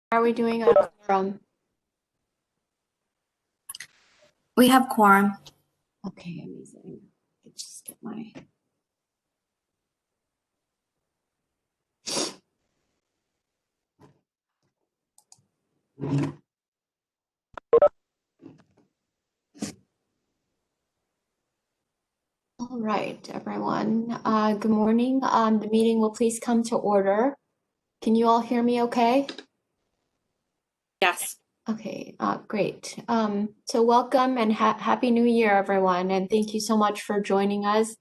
Are we doing a quorum? We have quorum. Okay, amazing. Let's just get my. All right, everyone. Good morning. The meeting will please come to order. Can you all hear me okay? Yes. Okay, great. So welcome and happy New Year, everyone, and thank you so much for joining us.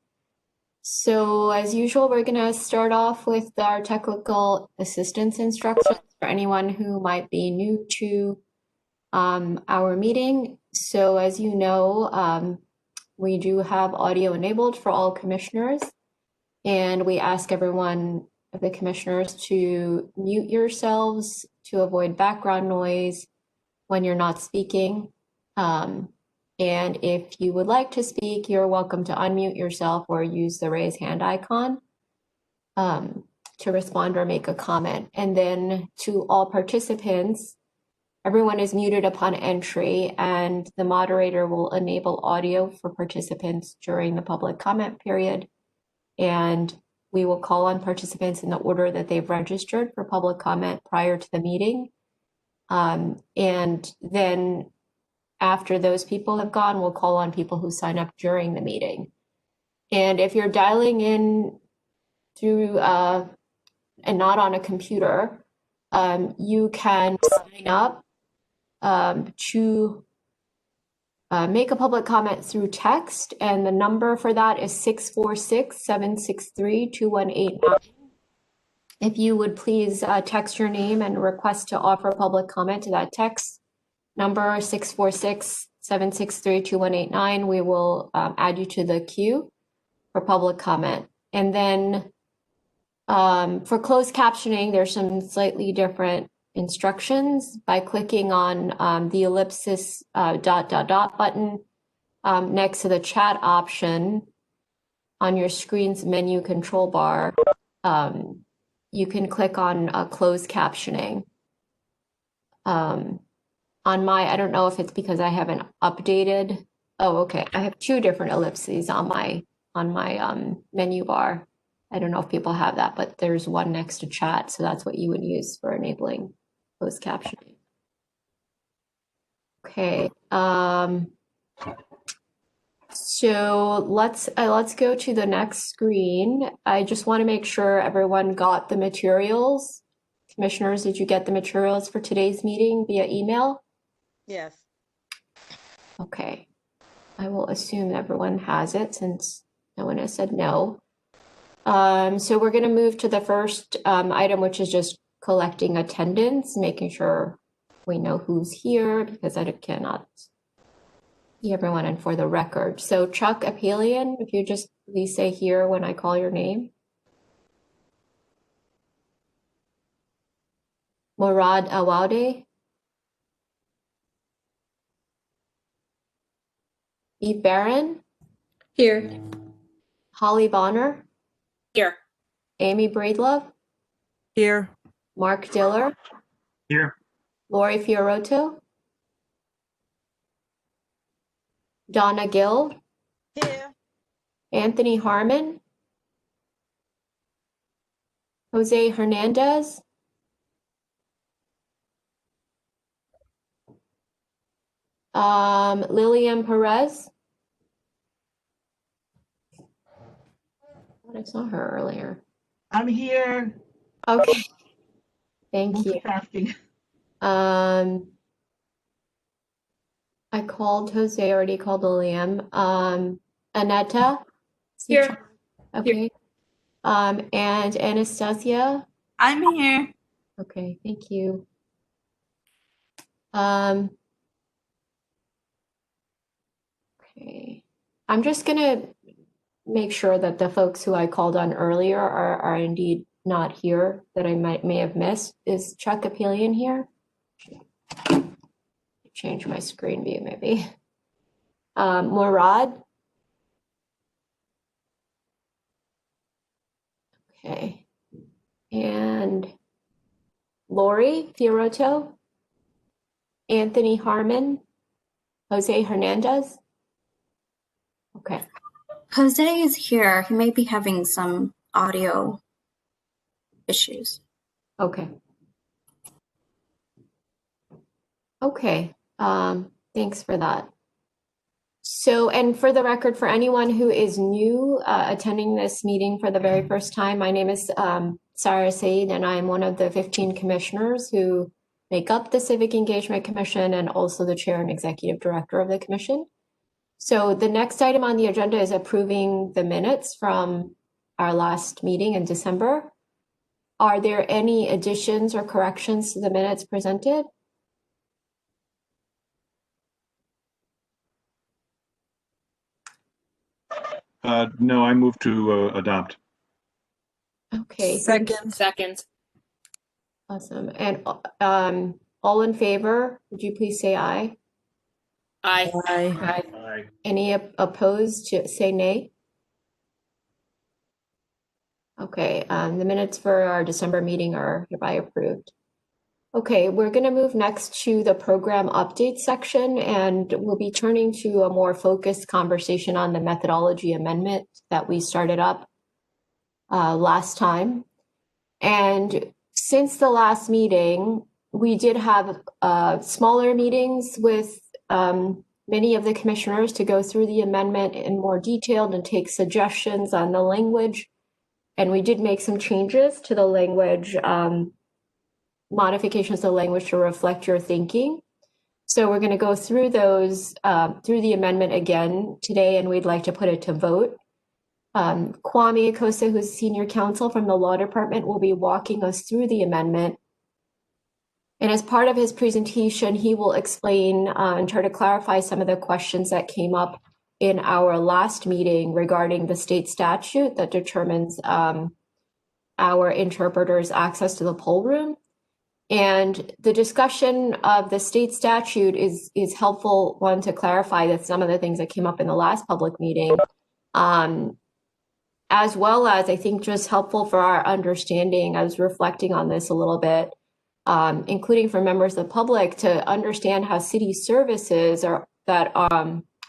So as usual, we're going to start off with our technical assistance instructions for anyone who might be new to our meeting. So as you know, we do have audio enabled for all commissioners, and we ask everyone, the commissioners, to mute yourselves to avoid background noise when you're not speaking. And if you would like to speak, you're welcome to unmute yourself or use the raise hand icon to respond or make a comment. And then to all participants, everyone is muted upon entry, and the moderator will enable audio for participants during the public comment period. And we will call on participants in the order that they've registered for public comment prior to the meeting. And then after those people have gone, we'll call on people who sign up during the meeting. And if you're dialing in through and not on a computer, you can sign up to make a public comment through text, and the number for that is 646-763-2189. If you would please text your name and request to offer public comment to that text number, 646-763-2189, we will add you to the queue for public comment. And then for closed captioning, there's some slightly different instructions. By clicking on the ellipsis ... button next to the chat option on your screen's menu control bar, you can click on closed captioning. On my, I don't know if it's because I haven't updated. Oh, okay. I have two different ellipses on my menu bar. I don't know if people have that, but there's one next to chat, so that's what you would use for enabling closed captioning. Okay. So let's go to the next screen. I just want to make sure everyone got the materials. Commissioners, did you get the materials for today's meeting via email? Yes. Okay. I will assume everyone has it since no one has said no. So we're going to move to the first item, which is just collecting attendance, making sure we know who's here because I cannot see everyone and for the record. So Chuck Apelian, if you just please say here when I call your name. Murad Awade. Eve Barron. Here. Holly Bonner. Here. Amy Braidlove. Here. Mark Diller. Here. Lori Fiorotto. Donna Gill. Here. Anthony Harmon. Jose Hernandez. Lillian Perez. I saw her earlier. I'm here. Okay. Thank you. Multitasking. I called Jose, already called Lillian. Aneta. Here. Okay. And Anastasia. I'm here. Okay, thank you. Okay. I'm just gonna make sure that the folks who I called on earlier are indeed not here that I may have missed. Is Chuck Apelian here? Change my screen view maybe. Murad. Okay. And Lori Fiorotto. Anthony Harmon. Jose Hernandez. Okay. Jose is here. He may be having some audio issues. Okay. Okay. Thanks for that. So, and for the record, for anyone who is new attending this meeting for the very first time, my name is Sarah Said, and I'm one of the 15 commissioners who make up the Civic Engagement Commission and also the chair and executive director of the commission. So the next item on the agenda is approving the minutes from our last meeting in December. Are there any additions or corrections to the minutes presented? No, I move to adopt. Okay, Second. awesome. And all in favor, would you please say aye? Aye. Aye. Aye. Any opposed to say nay? Okay, the minutes for our December meeting are hereby approved. Okay, we're going to move next to the program update section, and we'll be turning to a more focused conversation on the methodology amendment that we started up last time. And since the last meeting, we did have smaller meetings with many of the commissioners to go through the amendment in more detail and take suggestions on the language. And we did make some changes to the language, modifications to the language to reflect your thinking. So we're going to go through those, through the amendment again today, and we'd like to put it to vote. Kwame Akosa, who's senior counsel from the law department, will be walking us through the amendment. And as part of his presentation, he will explain and try to clarify some of the questions that came up in our last meeting regarding the state statute that determines our interpreters' access to the poll room. And the discussion of the state statute is helpful, one, to clarify that some of the things that came up in the last public meeting, as well as I think just helpful for our understanding. I was reflecting on this a little bit, including for members of the public, to understand how city services are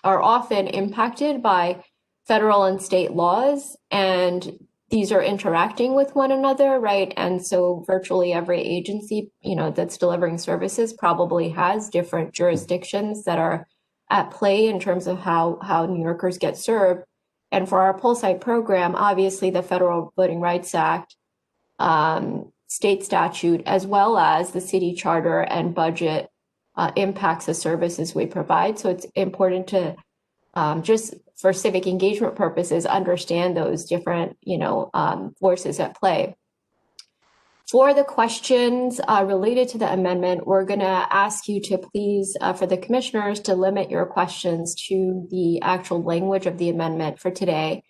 often impacted by federal and state laws, and these are interacting with one another, right? And so virtually every agency, that's delivering services probably has different jurisdictions that are at play in terms of how New Yorkers get served. And for our poll site program, obviously the Federal Voting Rights Act, state statute, as well as the city charter and budget impacts the services we provide. So it's important to just for civic engagement purposes, understand those different, forces at play. For the questions related to the amendment, we're going to ask you to please, for the commissioners, to limit your questions to the actual language of the amendment for today.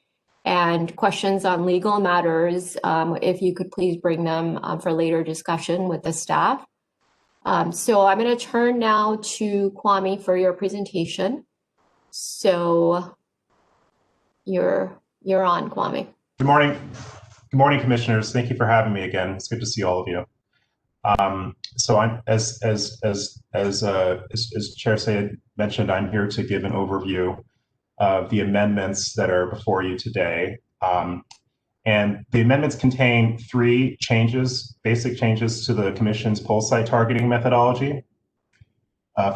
And questions on legal matters, if you could please bring them for later discussion with the staff. So I'm going to turn now to Kwame for your presentation. So you're on, Kwame. Good morning. Good morning, commissioners. Thank you for having me again. It's good to see all of you. So I'm, as Chair Sayed mentioned, I'm here to give an overview of the amendments that are before you today. And the amendments contain 3 changes, basic changes to the Commission's poll site targeting methodology.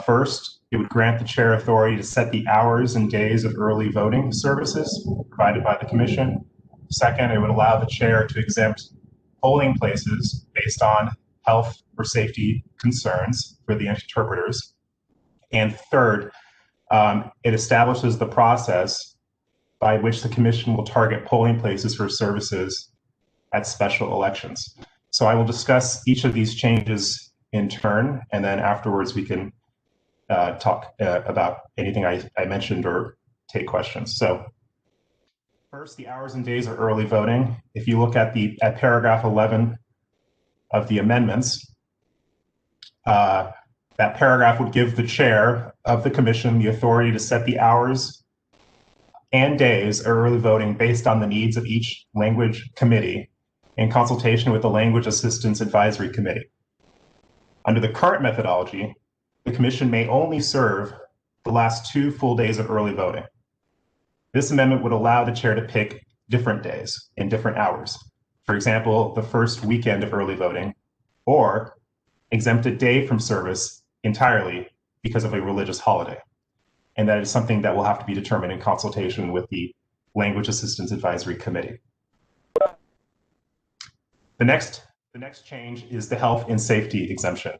First, it would grant the chair authority to set the hours and days of early voting services provided by the Commission. Second, it would allow the chair to exempt polling places based on health or safety concerns for the interpreters. And third, it establishes the process by which the Commission will target polling places for services at special elections. So I will discuss each of these changes in turn, and then afterwards we can talk about anything I mentioned or take questions. So first, the hours and days of early voting. If you look at paragraph 11 of the amendments, that paragraph would give the chair of the Commission the authority to set the hours and days of early voting based on the needs of each language committee in consultation with the Language Assistance Advisory Committee. Under the current methodology, the Commission may only serve the last 2 full days of early voting. This amendment would allow the chair to pick different days in different hours. For example, the first weekend of early voting, or exempt a day from service entirely because of a religious holiday. And that is something that will have to be determined in consultation with the Language Assistance Advisory Committee. The next change is the health and safety exemption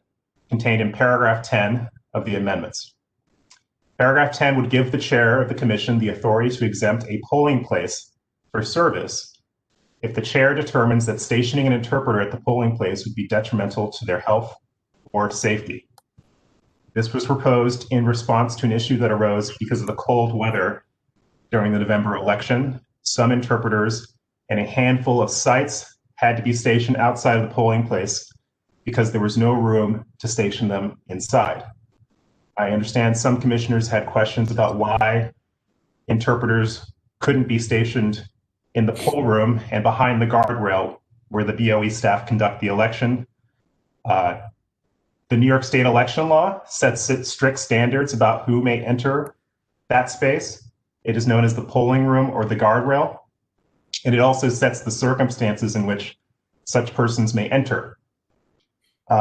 contained in paragraph 10 of the amendments. Paragraph 10 would give the chair of the Commission the authority to exempt a polling place for service if the chair determines that stationing an interpreter at the polling place would be detrimental to their health or safety. This was proposed in response to an issue that arose because of the cold weather during the November election. Some interpreters and a handful of sites had to be stationed outside of the polling place because there was no room to station them inside. I understand some commissioners had questions about why interpreters couldn't be stationed in the poll room and behind the guardrail where the BOE staff conduct the election. The New York State election law sets strict standards about who may enter that space. It is known as the polling room or the guardrail. And it also sets the circumstances in which such persons may enter.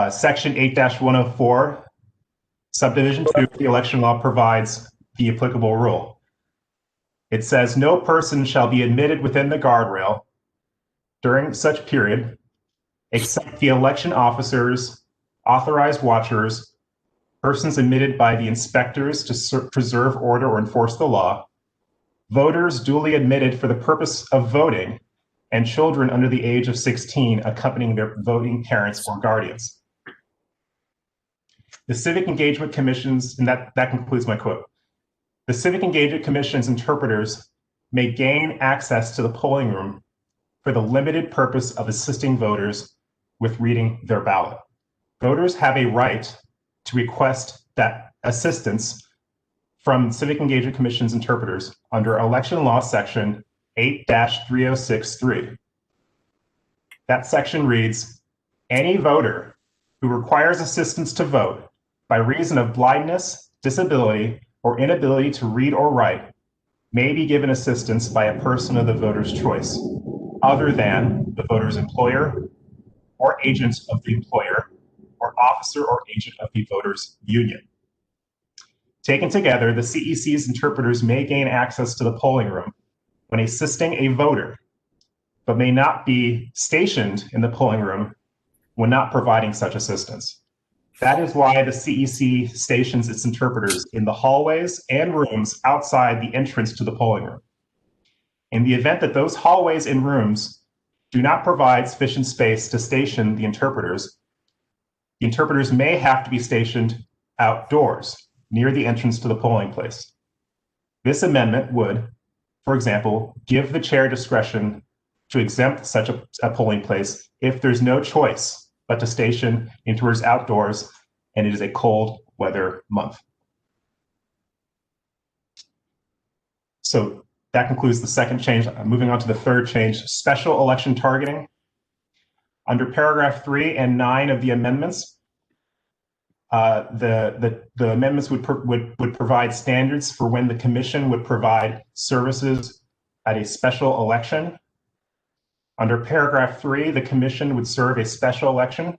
Section 8-104, Subdivision 2 of the election law provides the applicable rule. It says, no person shall be admitted within the guardrail during such period except the election officers, authorized watchers, persons admitted by the inspectors to preserve order or enforce the law, voters duly admitted for the purpose of voting, and children under the age of 16 accompanying their voting parents or guardians. The Civic Engagement Commission's, and that concludes my quote. The Civic Engagement Commission's interpreters may gain access to the polling room for the limited purpose of assisting voters with reading their ballot. Voters have a right to request that assistance from Civic Engagement Commission's interpreters under Election Law Section 8-3063. That section reads, any voter who requires assistance to vote by reason of blindness, disability, or inability to read or write may be given assistance by a person of the voter's choice, other than the voter's employer or agent of the employer, or officer or agent of the voters' union. Taken together, the CEC's interpreters may gain access to the polling room when assisting a voter, but may not be stationed in the polling room when not providing such assistance. That is why the CEC stations its interpreters in the hallways and rooms outside the entrance to the polling room. In the event that those hallways and rooms do not provide sufficient space to station the interpreters may have to be stationed outdoors near the entrance to the polling place. This amendment would, for example, give the chair discretion to exempt such a polling place if there's no choice but to station interpreters outdoors and it is a cold weather month. So that concludes the second change. Moving on to the third change, special election targeting. Under paragraph 3 and 9 of the amendments, the amendments would provide standards for when the commission would provide services at a special election. Under paragraph 3, the commission would serve a special election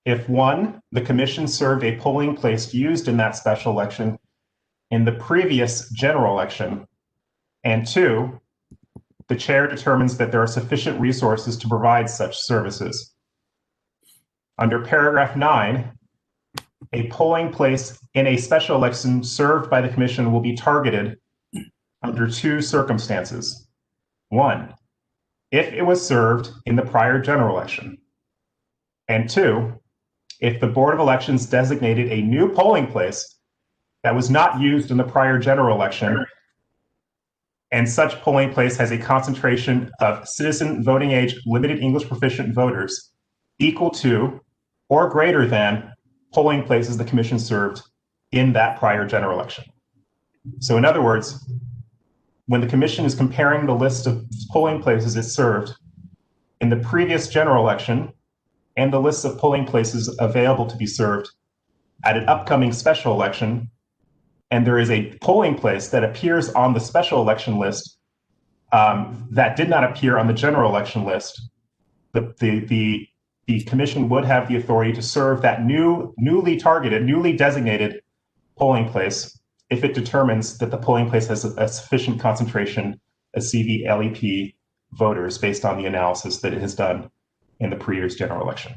if 1, the commission served a polling place used in that special election in the previous general election, and 2, the chair determines that there are sufficient resources to provide such services. Under paragraph 9, a polling place in a special election served by the commission will be targeted under 2 circumstances. 1, if it was served in the prior general election. And 2, if the Board of Elections designated a new polling place that was not used in the prior general election, and such polling place has a concentration of citizen voting age limited English proficient voters equal to or greater than polling places the commission served in that prior general election. So in other words, when the commission is comparing the list of polling places it served in the previous general election and the lists of polling places available to be served at an upcoming special election, and there is a polling place that appears on the special election list that did not appear on the general election list, the commission would have the authority to serve that newly targeted, newly designated polling place if it determines that the polling place has a sufficient concentration of CV-LEP voters based on the analysis that it has done in the previous general election.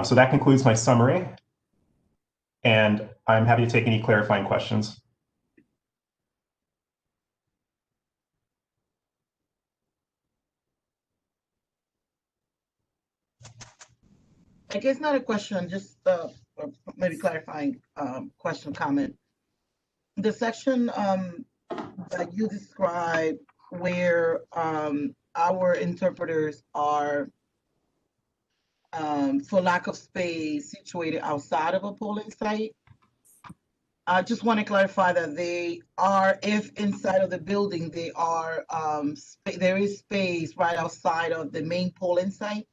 So that concludes my summary, and I'm happy to take any clarifying questions. I guess not a question, just maybe clarifying question, comment. The section that you described where our interpreters are, for lack of space, situated outside of a polling site. I just want to clarify that they are, if inside of the building, they are, there is space right outside of the main polling site,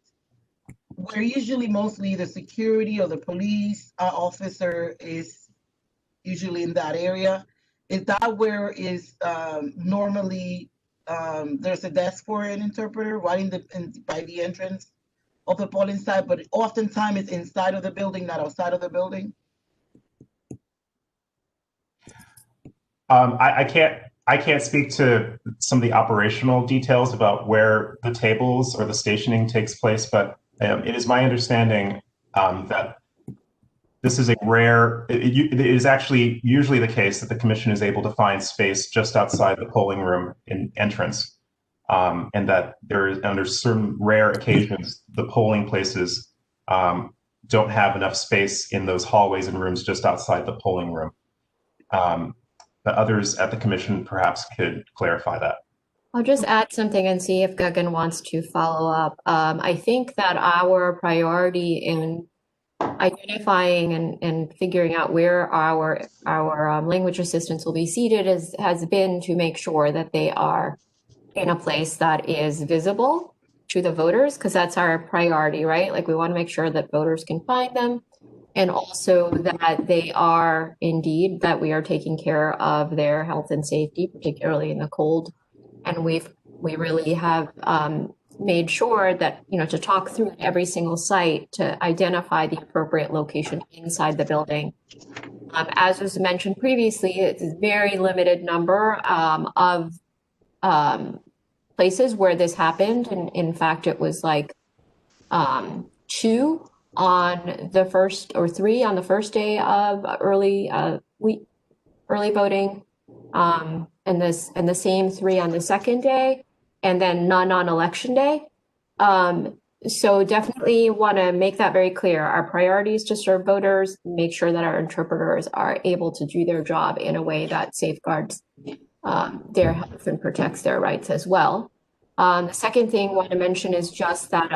where usually mostly the security or the police officer is usually in that area. Is that where is normally there's a desk for an interpreter right by the entrance of the polling site, but oftentimes it's inside of the building, not outside of the building? I can't speak to some of the operational details about where the tables or the stationing takes place, but it is my understanding that this is a rare, it is actually usually the case that the commission is able to find space just outside the polling room in entrance, and that there is, under certain rare occasions, the polling places don't have enough space in those hallways and rooms just outside the polling room. But others at the commission perhaps could clarify that. I'll just add something and see if Gagan wants to follow up. I think that our priority in identifying and figuring out where our language assistants will be seated has been to make sure that they are in a place that is visible to the voters, because that's our priority, right? Like, we want to make sure that voters can find them, and also that they are indeed, that we are taking care of their health and safety, particularly in the cold. And we really have made sure that, to talk through every single site to identify the appropriate location inside the building. As was mentioned previously, it's a very limited number of places where this happened. And in fact, it was like 2 on the first, or 3 on the first day of early voting, and the same 3 on the second day. and then none on election day. So definitely want to make that very clear. Our priority is to serve voters, make sure that our interpreters are able to do their job in a way that safeguards their health and protects their rights as well. The second thing I want to mention is just that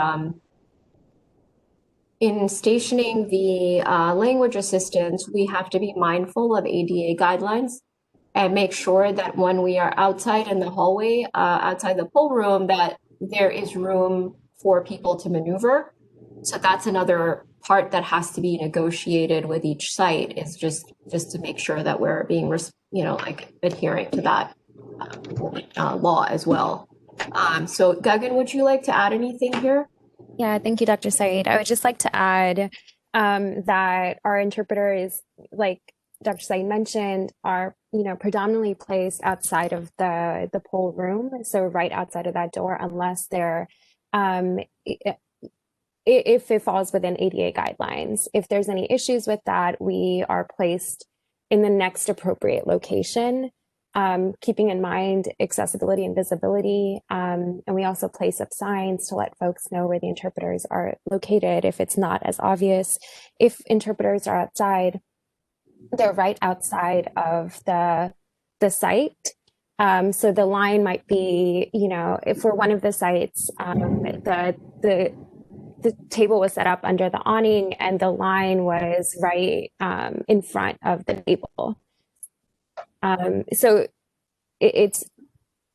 in stationing the language assistants, we have to be mindful of ADA guidelines and make sure that when we are outside in the hallway, outside the poll room, that there is room for people to maneuver. So that's another part that has to be negotiated with each site, is just to make sure that we're being, like adhering to that law as well. So Gagan, would you like to add anything here? Yeah, thank you, Dr. Said. I would just like to add that our interpreters, like Dr. Said mentioned, are predominantly placed outside of the poll room, so right outside of that door, unless they're if it falls within ADA guidelines. If there's any issues with that, we are placed in the next appropriate location, keeping in mind accessibility and visibility. And we also place up signs to let folks know where the interpreters are located if it's not as obvious. If interpreters are outside, they're right outside of the site. So the line might be, if for one of the sites, the table was set up under the awning and the line was right in front of the table. So it's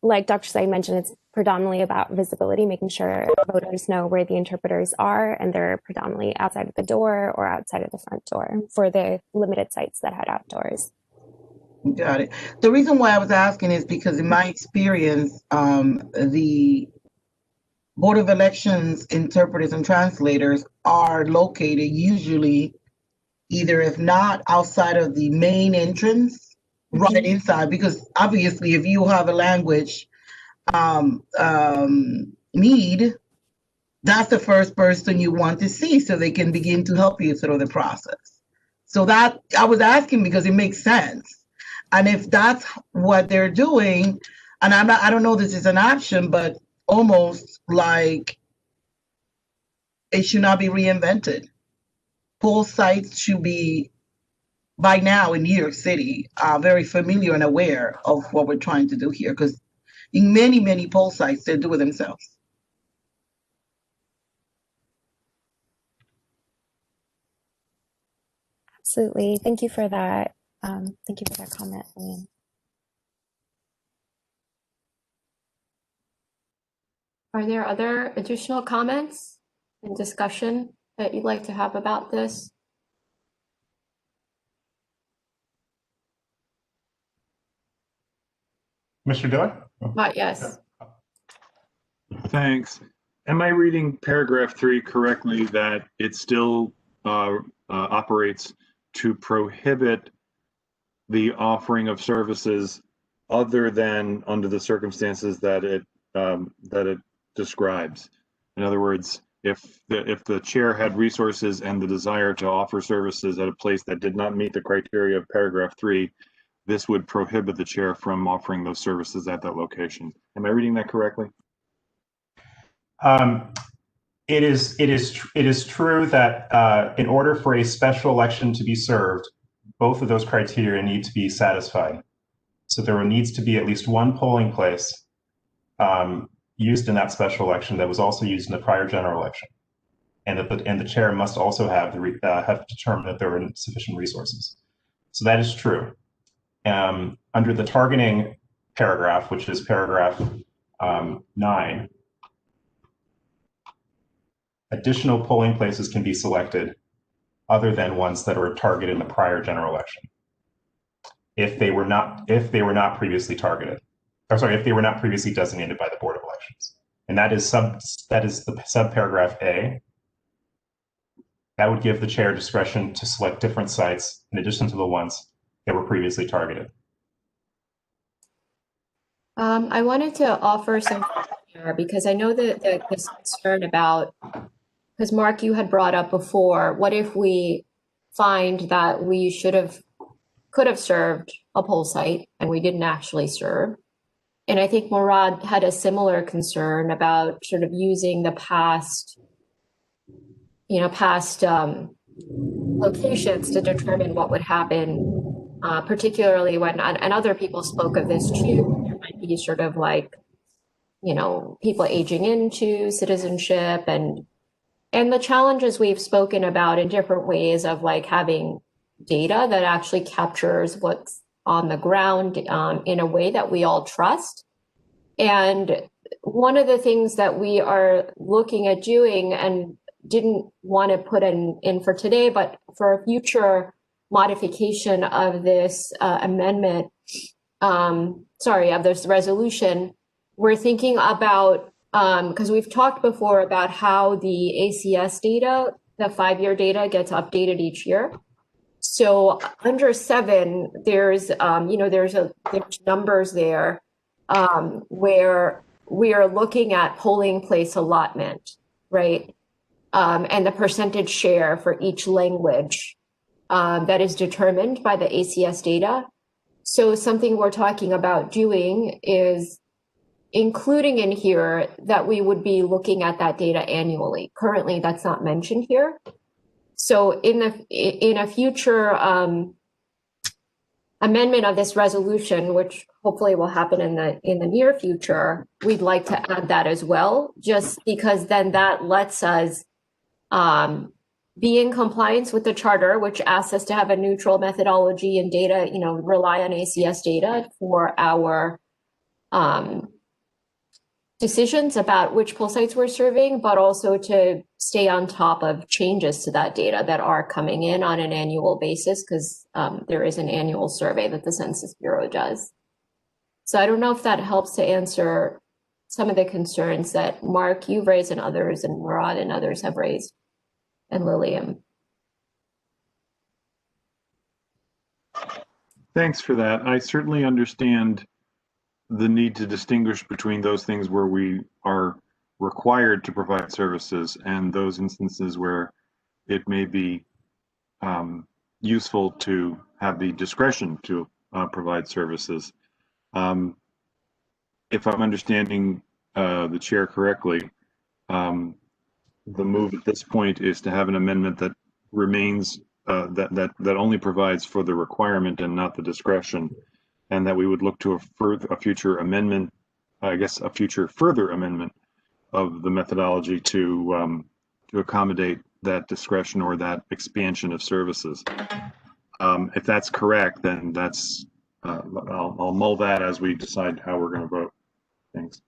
like Dr. Said mentioned, it's predominantly about visibility, making sure voters know where the interpreters are, and they're predominantly outside of the door or outside of the front door for the limited sites that had outdoors. Got it. The reason why I was asking is because in my experience, the Board of Elections interpreters and translators are located usually either, if not outside of the main entrance, right inside, because obviously if you have a language need, that's the first person you want to see so they can begin to help you through the process. So that I was asking because it makes sense. And if that's what they're doing, and I don't know this is an option, but almost like it should not be reinvented. Poll sites should be, by now in New York City, very familiar and aware of what we're trying to do here, because in many, many poll sites, they do it themselves. Absolutely. Thank you for that. Thank you for that comment, Lynn. Are there other additional comments and discussion that you'd like to have about this? Mr. Dillon? Yes. Thanks. Am I reading paragraph 3 correctly, that it still operates to prohibit the offering of services other than under the circumstances that it describes? In other words, if the chair had resources and the desire to offer services at a place that did not meet the criteria of paragraph 3, this would prohibit the chair from offering those services at that location. Am I reading that correctly? It is true that in order for a special election to be served, both of those criteria need to be satisfied. So there needs to be at least one polling place used in that special election that was also used in the prior general election, and the chair must also have determined that there were sufficient resources. So that is true. Under the targeting paragraph, which is paragraph 9, additional polling places can be selected other than ones that were targeted in the prior general election, if they were not previously targeted. Or sorry, if they were not previously designated by the Board of Elections. And that is the subparagraph A. That would give the chair discretion to select different sites in addition to the ones that were previously targeted. I wanted to offer some here because I know that this concern about, because Mark, you had brought up before, what if we find that we could have served a poll site and we didn't actually serve? And I think Murad had a similar concern about sort of using the past locations to determine what would happen, particularly when, and other people spoke of this too, there might be sort of like, people aging into citizenship and the challenges we've spoken about in different ways of like having data that actually captures what's on the ground in a way that we all trust. And one of the things that we are looking at doing and didn't want to put in for today, but for a future modification of this amendment, of this resolution, we're thinking about, because we've talked before about how the ACS data, the 5-year data, gets updated each year. So under 7, there's numbers there where we are looking at polling place allotment, right? And the percentage share for each language that is determined by the ACS data. So something we're talking about doing is including in here that we would be looking at that data annually. Currently, that's not mentioned here. So in a future amendment of this resolution, which hopefully will happen in the near future, we'd like to add that as well, just because then that lets us be in compliance with the charter, which asks us to have a neutral methodology and data, rely on ACS data for our decisions about which poll sites we're serving, but also to stay on top of changes to that data that are coming in on an annual basis, because there is an annual survey that the Census Bureau does. So I don't know if that helps to answer some of the concerns that Mark, you've raised, and others, and Murad and others have raised, and Lillian. Thanks for that. I certainly understand the need to distinguish between those things where we are required to provide services and those instances where it may be useful to have the discretion to provide services. If I'm understanding the chair correctly, the move at this point is to have an amendment that remains that only provides for the requirement and not the discretion, and that we would look to a future amendment, a future further amendment of the methodology to accommodate that discretion or that expansion of services. If that's correct, then that's I'll mull that as we decide how we're going to vote. Thanks.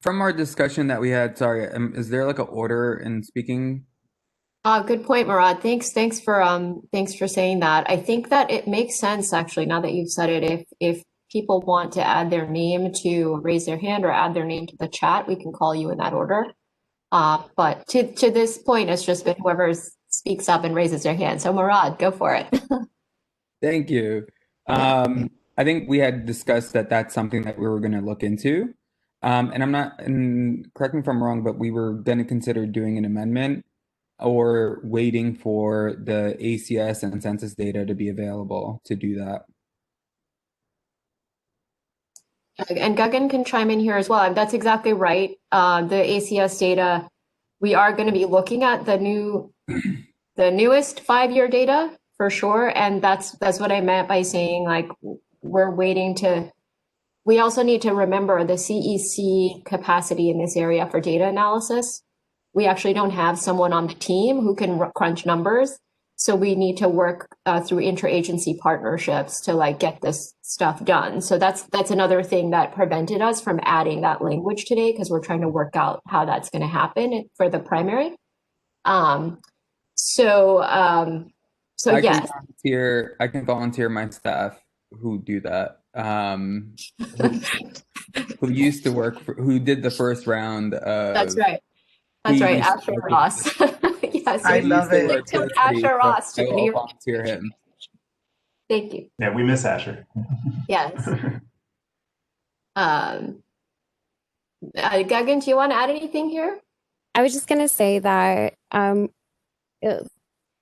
From our discussion that we had, sorry, is there like an order in speaking? Good point, Murad. Thanks for saying that. I think that it makes sense, actually, now that you've said it. If people want to add their name to raise their hand or add their name to the chat, we can call you in that order. But to this point, it's just been whoever speaks up and raises their hand. So Murad, go for it. Thank you. I think we had discussed that that's something that we were going to look into. And correct me if I'm wrong, but we were going to consider doing an amendment or waiting for the ACS and census data to be available to do that. And Gagan can chime in here as well. That's exactly right. The ACS data, we are going to be looking at the newest 5-year data for sure. And that's what I meant by saying, like, we're waiting to. We also need to remember the CEC capacity in this area for data analysis. We actually don't have someone on the team who can crunch numbers. So we need to work through interagency partnerships to like get this stuff done. So that's another thing that prevented us from adding that language today, because we're trying to work out how that's going to happen for the primary. Yes. I can volunteer my staff who do that. Who used to work who did the first round of. That's right. That's right, Asher Ross. Yes, I love it. Asher Ross I will volunteer him. Thank you. Yeah, we miss Asher. Yes. Gagan, do you want to add anything here? I was just going to say that,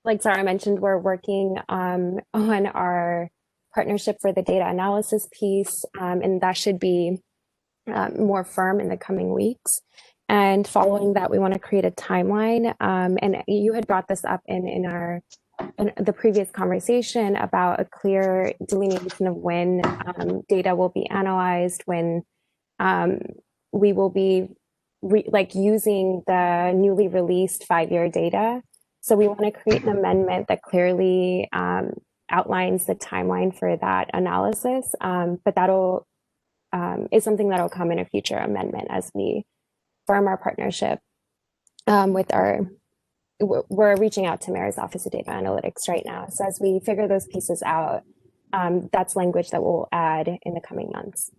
like Sarah mentioned, we're working on our partnership for the data analysis piece, and that should be more firm in the coming weeks. And following that, we want to create a timeline. And you had brought this up in the previous conversation about a clear delineation of when data will be analyzed, when we will be using the newly released 5-year data. So we want to create an amendment that clearly outlines the timeline for that analysis. But that'll is something that'll come in a future amendment as we firm our partnership we're reaching out to Mayor's Office of Data Analytics right now. So as we figure those pieces out, that's language that we'll add in the coming months.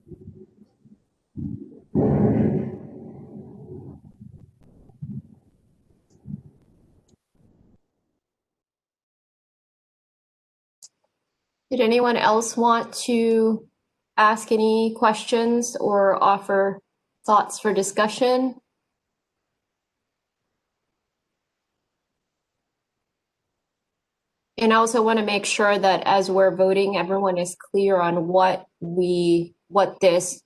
Did anyone else want to ask any questions or offer thoughts for discussion? And I also want to make sure that as we're voting, everyone is clear on what this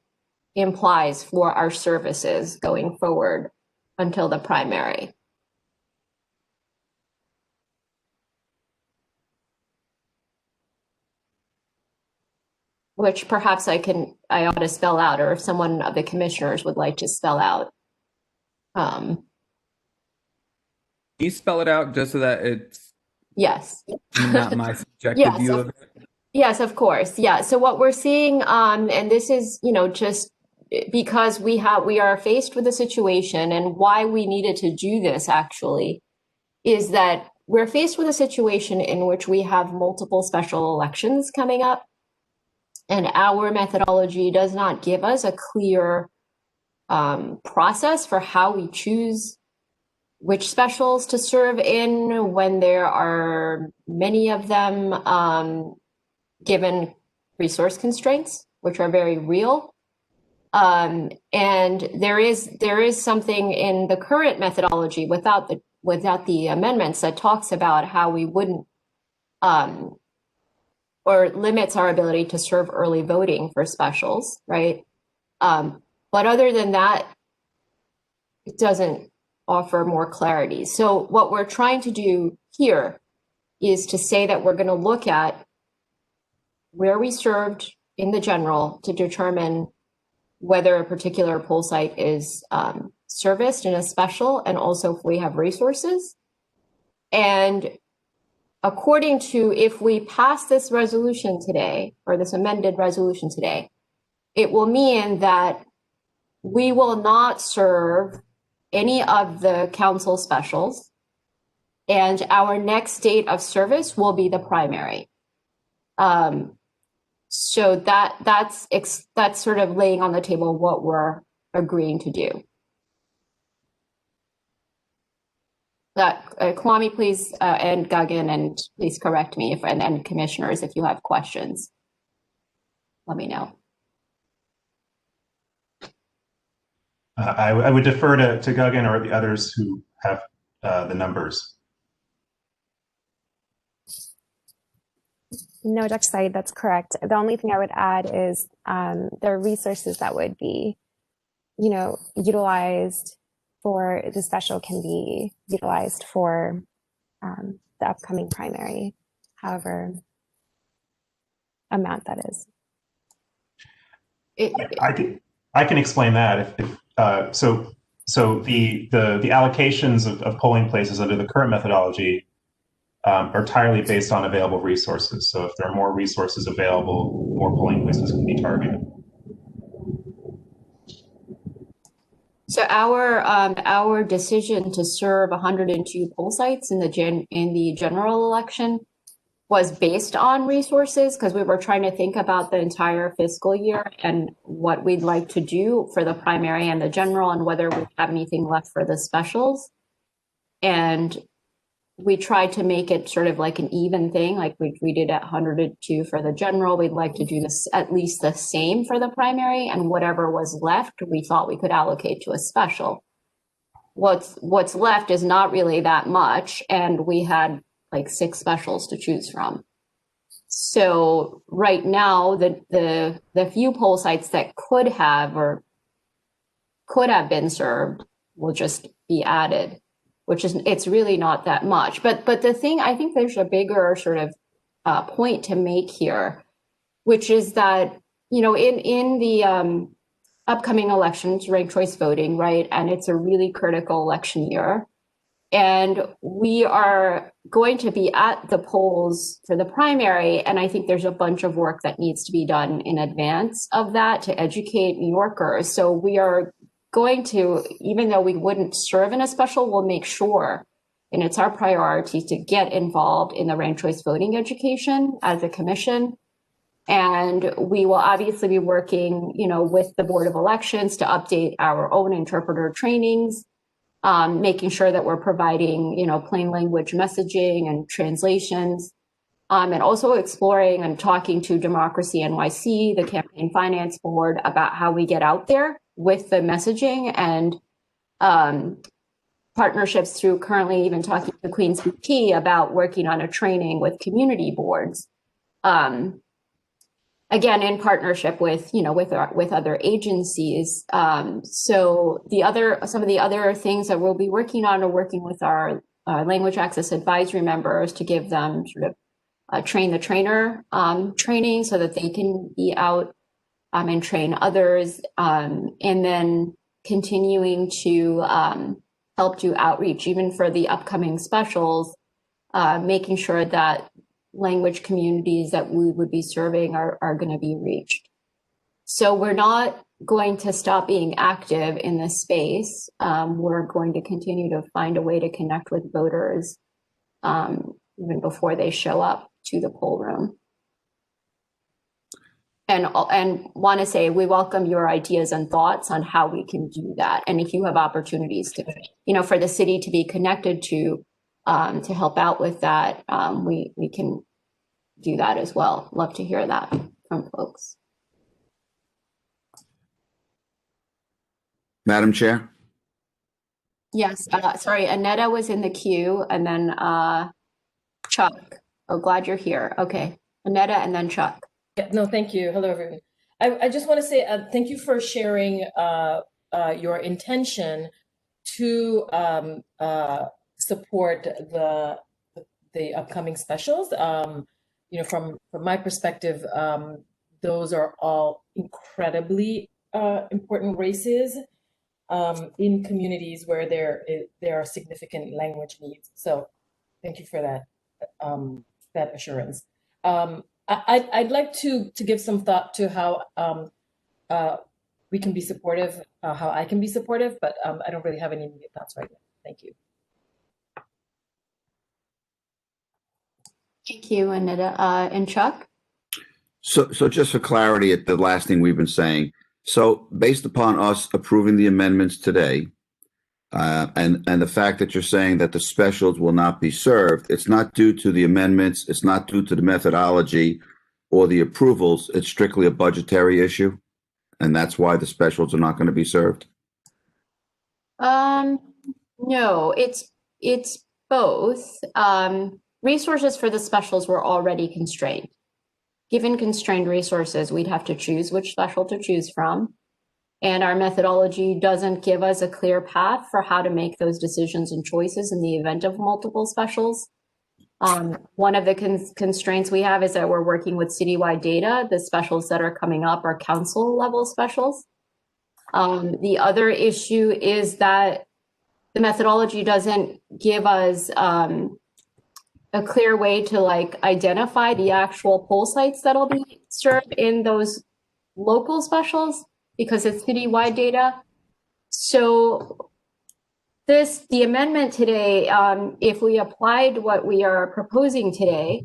implies for our services going forward until the primary. Which perhaps I ought to spell out, or if someone of the commissioners would like to spell out. Can you spell it out just so that it's Yes. not my subjective Yes, view of it? Yes, of course. Yeah. So what we're seeing, and this is, just because we are faced with a situation, and why we needed to do this actually is that we're faced with a situation in which we have multiple special elections coming up, and our methodology does not give us a clear process for how we choose which specials to serve in when there are many of them, given resource constraints, which are very real. And there is something in the current methodology without the amendments that talks about how we wouldn't or limits our ability to serve early voting for specials, right? But other than that, it doesn't offer more clarity. So what we're trying to do here is to say that we're going to look at where we served in the general to determine whether a particular poll site is serviced in a special, and also if we have resources. And according to, if we pass this resolution today, or this amended resolution today, it will mean that we will not serve any of the council specials, and our next date of service will be the primary. So that's sort of laying on the table what we're agreeing to do. Kwame, please, and Gagan, and please correct me and commissioners, if you have questions, let me know. I would defer to Gagan or the others who have the numbers. No, Dr. Said, that's correct. The only thing I would add is there are resources that would be, utilized for the special can be utilized for the upcoming primary, however amount that is. I can explain that. So the allocations of polling places under the current methodology are entirely based on available resources. So if there are more resources available, more polling places can be targeted. So our decision to serve 102 poll sites in the general election was based on resources, because we were trying to think about the entire fiscal year and what we'd like to do for the primary and the general, and whether we have anything left for the specials. And we tried to make it sort of like an even thing, like we did at 102 for the general. We'd like to do this at least the same for the primary, and whatever was left, we thought we could allocate to a special. What's left is not really that much, and we had like 6 specials to choose from. So right now, the few poll sites that could have been served will just be added, which is, it's really not that much. But the thing, I think there's a bigger sort of point to make here, which is that, you know, in the upcoming elections, ranked choice voting, right? And it's a really critical election year. And we are going to be at the polls for the primary. And I think there's a bunch of work that needs to be done in advance of that to educate New Yorkers. So we are going to, even though we wouldn't serve in a special, we'll make sure, and it's our priority to get involved in the ranked choice voting education as a commission. And we will obviously be working, you know, with the Board of Elections to update our own interpreter trainings, making sure that we're providing, you know, plain language messaging and translations, and also exploring and talking to Democracy NYC, the Campaign Finance Board, about how we get out there with the messaging, and partnerships through currently even talking to Queens BP about working on a training with community boards. Again, in partnership with, you know, with other agencies. So some of the other things that we'll be working on are working with our language access advisory members to give them sort of train the trainer training so that they can be out and train others. And then continuing to help do outreach, even for the upcoming specials, making sure that language communities that we would be serving are going to be reached. So we're not going to stop being active in this space. We're going to continue to find a way to connect with voters even before they show up to the poll room. And want to say we welcome your ideas and thoughts on how we can do that. And if you have opportunities to, you know, for the city to be connected to help out with that, we can do that as well. Love to hear that from folks. Madam Chair? Yes, sorry, Annetta was in the queue, and then Chuck. Oh, glad you're here. Okay, Annetta and then Chuck. Yeah, no, thank you. Hello, everyone. I just want to say thank you for sharing your intention to support the upcoming specials. You know, from my perspective, those are all incredibly important races in communities where there are significant language needs. So, thank you for that assurance. I'd like to give some thought to how we can be supportive, how I can be supportive, but I don't really have any immediate thoughts right now. Thank you. Thank you, Annetta. And Chuck? So just for clarity at the last thing we've been saying, so based upon us approving the amendments today, and the fact that you're saying that the specials will not be served, it's not due to the amendments, it's not due to the methodology or the approvals, it's strictly a budgetary issue, and that's why the specials are not going to be served? No, it's both. Resources for the specials were already constrained. Given constrained resources, we'd have to choose which special to choose from. And our methodology doesn't give us a clear path for how to make those decisions and choices in the event of multiple specials. One of the constraints we have is that we're working with citywide data. The specials that are coming up are council level specials. The other issue is that the methodology doesn't give us a clear way to identify the actual poll sites that'll be served in those local specials because it's citywide data. So the amendment today, if we applied what we are proposing today,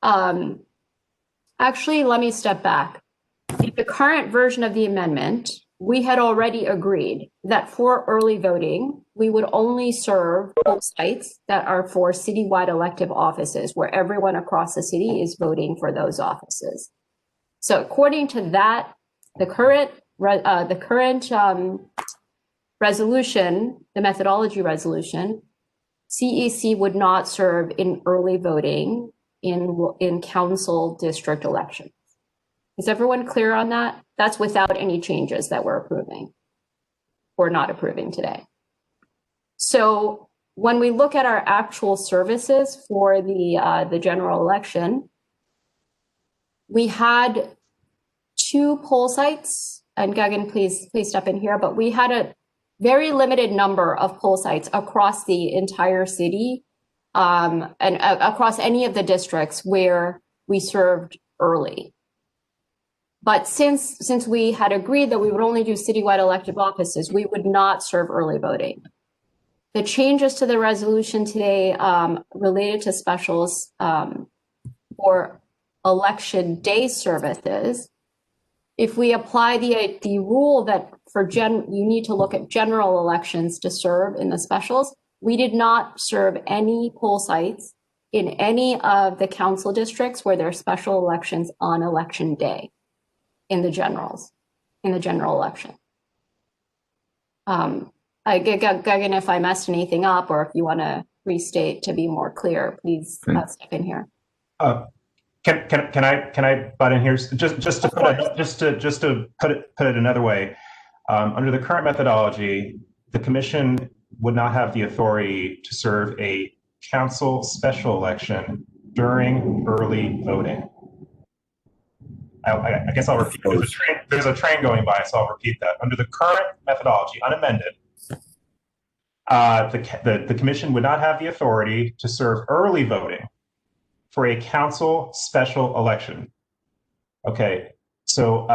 actually, let me step back. In the current version of the amendment, we had already agreed that for early voting, we would only serve poll sites that are for citywide elective offices, where everyone across the city is voting for those offices. So according to that, the current resolution, the methodology resolution, CEC would not serve in early voting in council district elections. Is everyone clear on that? That's without any changes that we're approving or not approving today. So when we look at our actual services for the general election, we had 2 poll sites, and Gagan, please step in here, but we had a very limited number of poll sites across the entire city, and across any of the districts where we served early. But since we had agreed that we would only do citywide elective offices, we would not serve early voting. The changes to the resolution today related to specials for election day services. If we apply the rule that you need to look at general elections to serve in the specials, we did not serve any poll sites in any of the council districts where there are special elections on election day in the general election. Gagan, if I messed anything up, or if you want to restate to be more clear, please step in here. Can I butt in here just to put it another way? Under the current methodology, the commission would not have the authority to serve a council special election during early voting. I guess I'll repeat. There's a train going by, so I'll repeat that. Under the current methodology, unamended, the commission would not have the authority to serve early voting for a council special election. Okay, so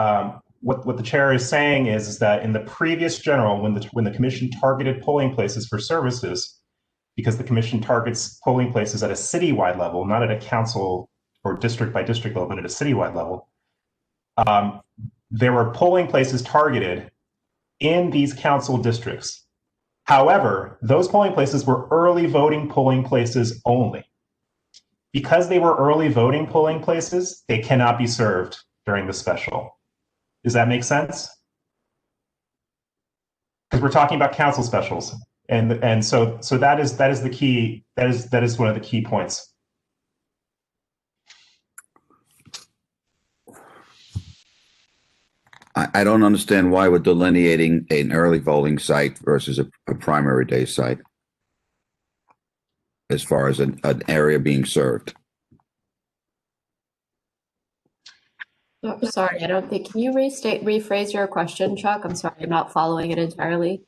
what the chair is saying is that in the previous general, when the commission targeted polling places for services, because the commission targets polling places at a citywide level, not at a council or district by district level, but at a citywide level, there were polling places targeted in these council districts. However, those polling places were early voting polling places only. Because they were early voting polling places, they cannot be served during the special. Does that make sense? Because we're talking about council specials, and so that is the key. That is one of the key points. I don't understand why we're delineating an early voting site versus a primary day site as far as an area being served. Oh, sorry, I don't think, can you rephrase your question, Chuck? I'm sorry, I'm not following it entirely.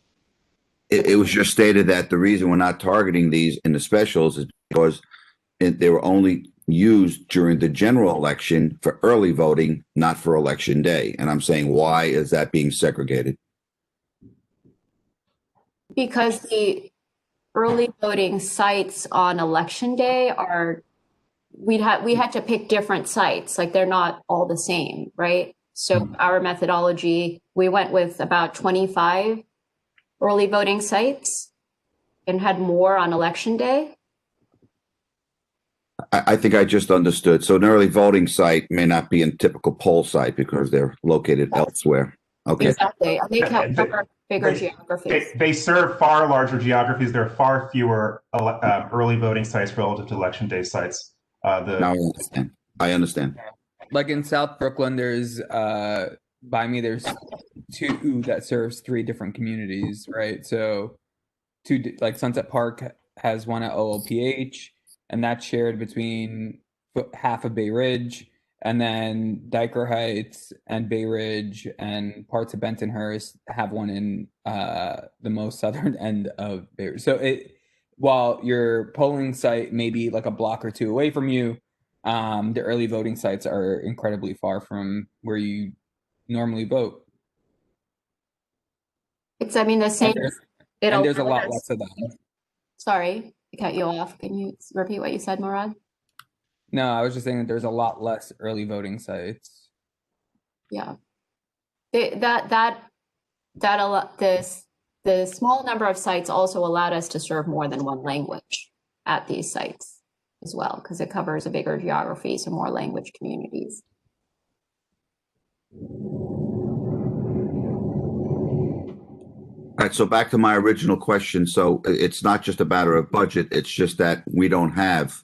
It was just stated that the reason we're not targeting these in the specials is because they were only used during the general election for early voting, not for election day. And I'm saying, why is that being segregated? Because the early voting sites on election day are, we had to pick different sites, like they're not all the same, right? So our methodology, we went with about 25 early voting sites and had more on election day. I think I just understood. So an early voting site may not be a typical poll site because they're located elsewhere. Okay. Exactly. And they cover bigger geographies. They serve far larger geographies. There are far fewer early voting sites relative to election day sites. Now I understand. Like in South Brooklyn, there's by me, there's 2 that serves 3 different communities, right? So 2, like Sunset Park has one at OOPH, and that's shared between half of Bay Ridge, and then Diker Heights and Bay Ridge and parts of Bensonhurst have one in the most southern end of Bay Ridge. So while your polling site may be like a block or 2 away from you, the early voting sites are incredibly far from where you normally vote. It's, I mean, the same. And there's a lot less of them. Sorry, I cut you off. Can you repeat what you said, Murad? No, I was just saying that there's a lot less early voting sites. Yeah. The small number of sites also allowed us to serve more than one language at these sites as well, because it covers a bigger geography, so more language communities. All right, so back to my original question. So it's not just a matter of budget, it's just that we don't have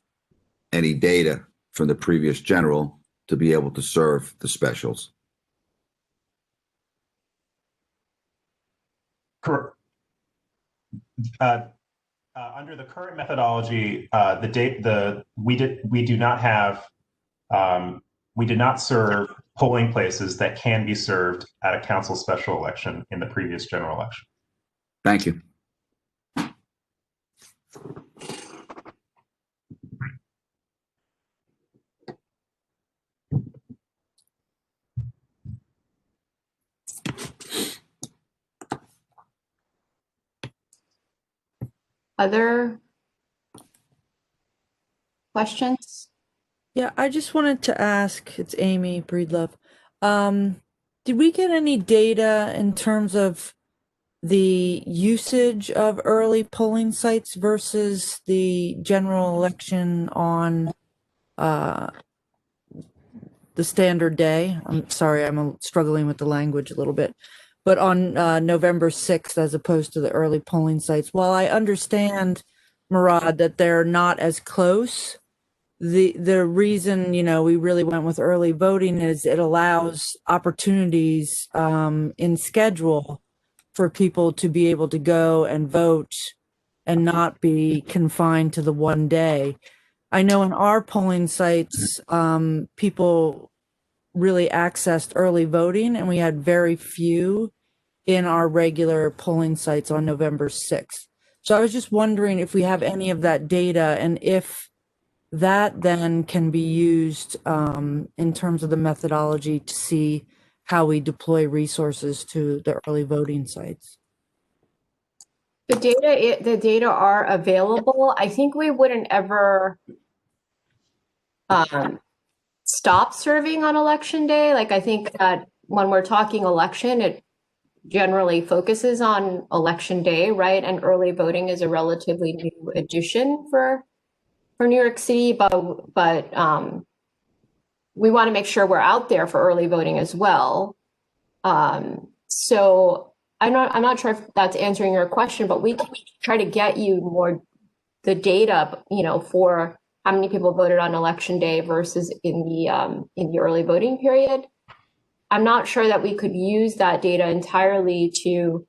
any data from the previous general to be able to serve the specials. Correct. Under the current methodology, we did not serve polling places that can be served at a council special election in the previous general election. Thank you. Other questions? Yeah, I just wanted to ask, it's Amy Breedlove. Did we get any data in terms of the usage of early polling sites versus the general election on the standard day? I'm sorry, I'm struggling with the language a little bit. But on November 6th, as opposed to the early polling sites, while I understand, Murad, that they're not as close, the reason, we really went with early voting is it allows opportunities in schedule for people to be able to go and vote and not be confined to the one day. I know in our polling sites, people really accessed early voting, and we had very few in our regular polling sites on November 6th. So I was just wondering if we have any of that data, and if that then can be used in terms of the methodology to see how we deploy resources to the early voting sites. The data are available. I think we wouldn't ever stop serving on election day. Like, I think that when we're talking election, it generally focuses on election day, right? And early voting is a relatively new addition for New York City, but we want to make sure we're out there for early voting as well. So I'm not sure if that's answering your question, but we can try to get you more the data, for how many people voted on election day versus in the early voting period. I'm not sure that we could use that data entirely to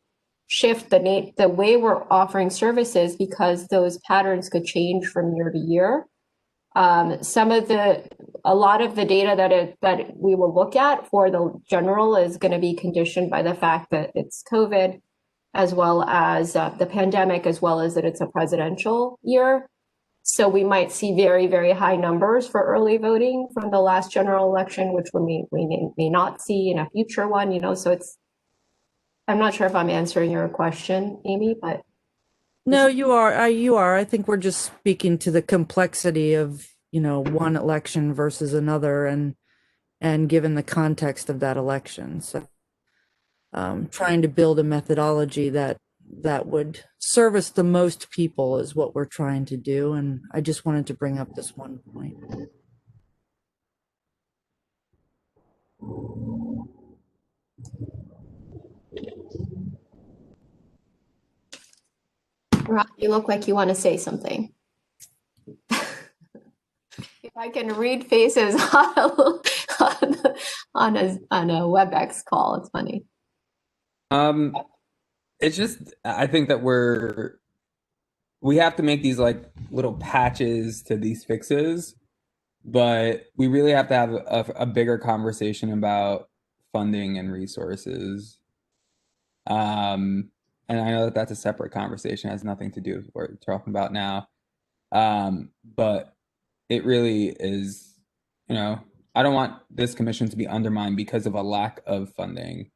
shift the way we're offering services, because those patterns could change from year to year. A lot of the data that we will look at for the general is going to be conditioned by the fact that it's COVID, as well as the pandemic, as well as that it's a presidential year. So we might see very, very high numbers for early voting from the last general election, which we may not see in a future one, so I'm not sure if I'm answering your question, Amy, but. No, you are. I think we're just speaking to the complexity of, one election versus another, and given the context of that election. So trying to build a methodology that would service the most people is what we're trying to do. And I just wanted to bring up this one point. Rob, you look like you want to say something. If I can read faces on a WebEx call, it's funny. It's just, I think that we have to make these like little patches to these fixes, but we really have to have a bigger conversation about funding and resources. And I know that that's a separate conversation, it has nothing to do with what we're talking about now. But it really is, I don't want this commission to be undermined because of a lack of funding.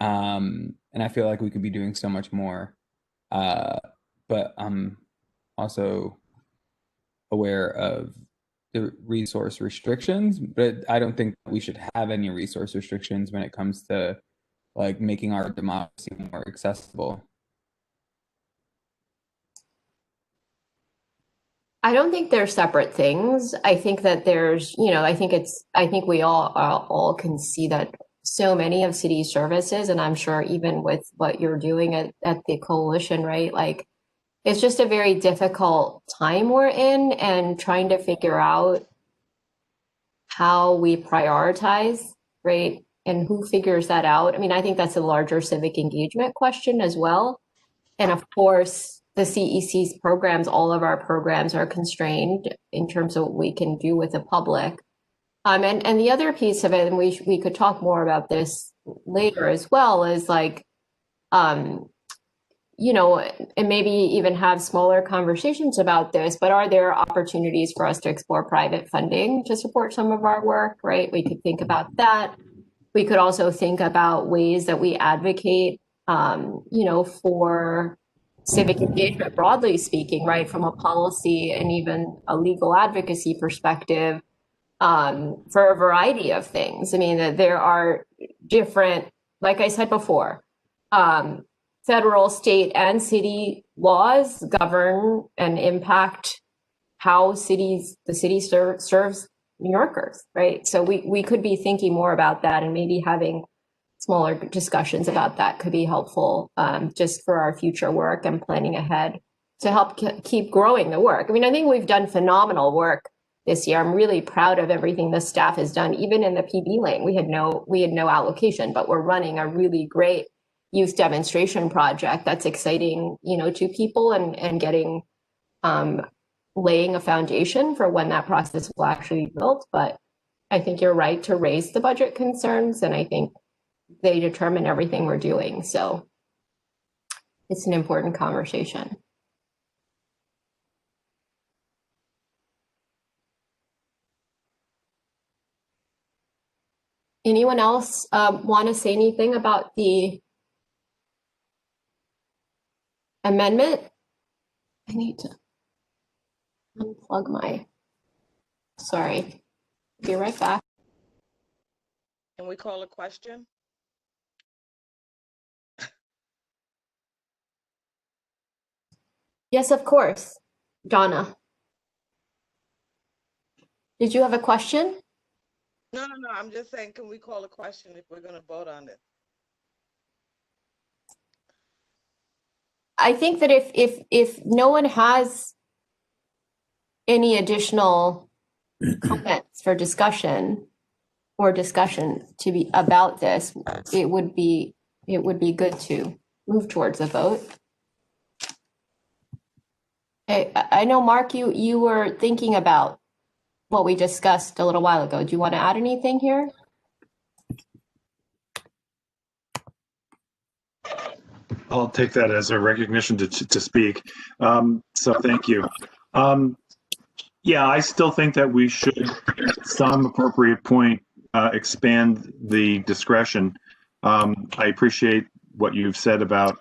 And I feel like we could be doing so much more. But I'm also aware of the resource restrictions, but I don't think we should have any resource restrictions when it comes to like making our democracy more accessible. I don't think they're separate things. I think that there's, I think we all can see that so many of city services, and I'm sure even with what you're doing at the coalition, right? Like, it's just a very difficult time we're in, and trying to figure out how we prioritize, right? And who figures that out? I mean, I think that's a larger civic engagement question as well. And of course, the CEC's programs, all of our programs are constrained in terms of what we can do with the public. And the other piece of it, and we could talk more about this later as well, is like, you know, and maybe even have smaller conversations about this, but are there opportunities for us to explore private funding to support some of our work, right? We could think about that. We could also think about ways that we advocate, you know, for civic engagement, broadly speaking, right, from a policy and even a legal advocacy perspective, for a variety of things. I mean, there are different, like I said before, federal, state, and city laws govern and impact how the city serves New Yorkers, right? So we could be thinking more about that, and maybe having smaller discussions about that could be helpful, just for our future work and planning ahead to help keep growing the work. I mean, I think we've done phenomenal work this year. I'm really proud of everything the staff has done. Even in the PB lane, we had no allocation, but we're running a really great youth demonstration project that's exciting, you know, to people, and getting laying a foundation for when that process will actually be built. But I think you're right to raise the budget concerns, and I think they determine everything we're doing. So it's an important conversation. Anyone else want to say anything about the amendment? I need to unplug my, sorry, be right back. Can we call a question? Yes, of course. Donna, did you have a question? No. I'm just saying, can we call a question if we're going to vote on it? I think that if no one has any additional comments for discussion to be about this, it would be good to move towards a vote. I know, Mark, you were thinking about what we discussed a little while ago. Do you want to add anything here? I'll take that as a recognition to speak. So thank you. Yeah, I still think that we should, at some appropriate point, expand the discretion. I appreciate what you've said about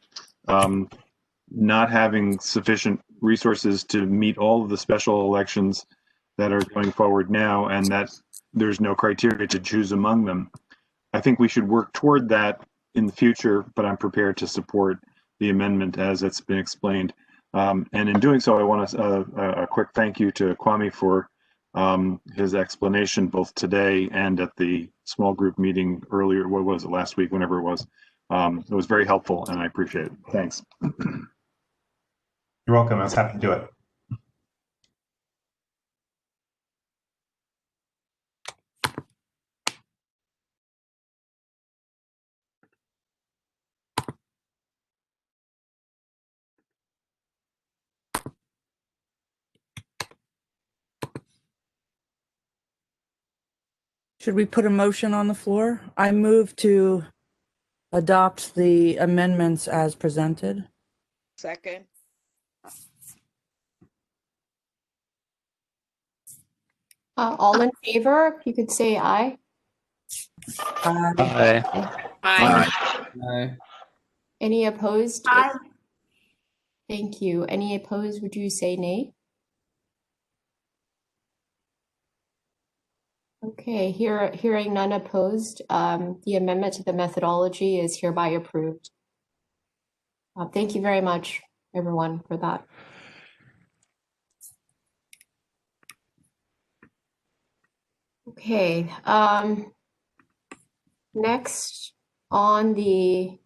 not having sufficient resources to meet all of the special elections that are going forward now, and that there's no criteria to choose among them. I think we should work toward that in the future, but I'm prepared to support the amendment as it's been explained. And in doing so, I want a quick thank you to Kwame for his explanation both today and at the small group meeting earlier. What was it, last week, whenever it was? It was very helpful, and I appreciate it. Thanks. You're welcome. I was happy to do it. Should we put a motion on the floor? I move to adopt the amendments as presented. Second. All in favor, if you could say aye. Aye. Aye. Any opposed? Aye. Thank you. Any opposed, would you say nay? Okay, hearing none opposed, the amendment to the methodology is hereby approved. Thank you very much, everyone, for that. Okay, next on the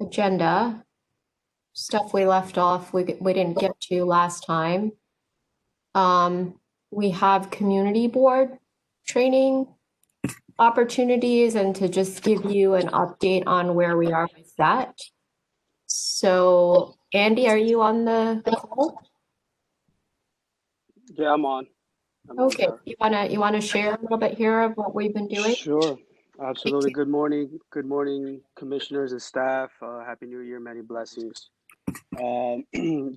agenda, stuff we left off, we didn't get to last time. We have community board. training opportunities and to just give you an update on where we are with that. So, Andy, are you on the call? Yeah, I'm on. Okay, There. you wanna share a little bit here of what we've been doing? Sure, absolutely. Good morning, commissioners and staff. Happy New Year, many blessings.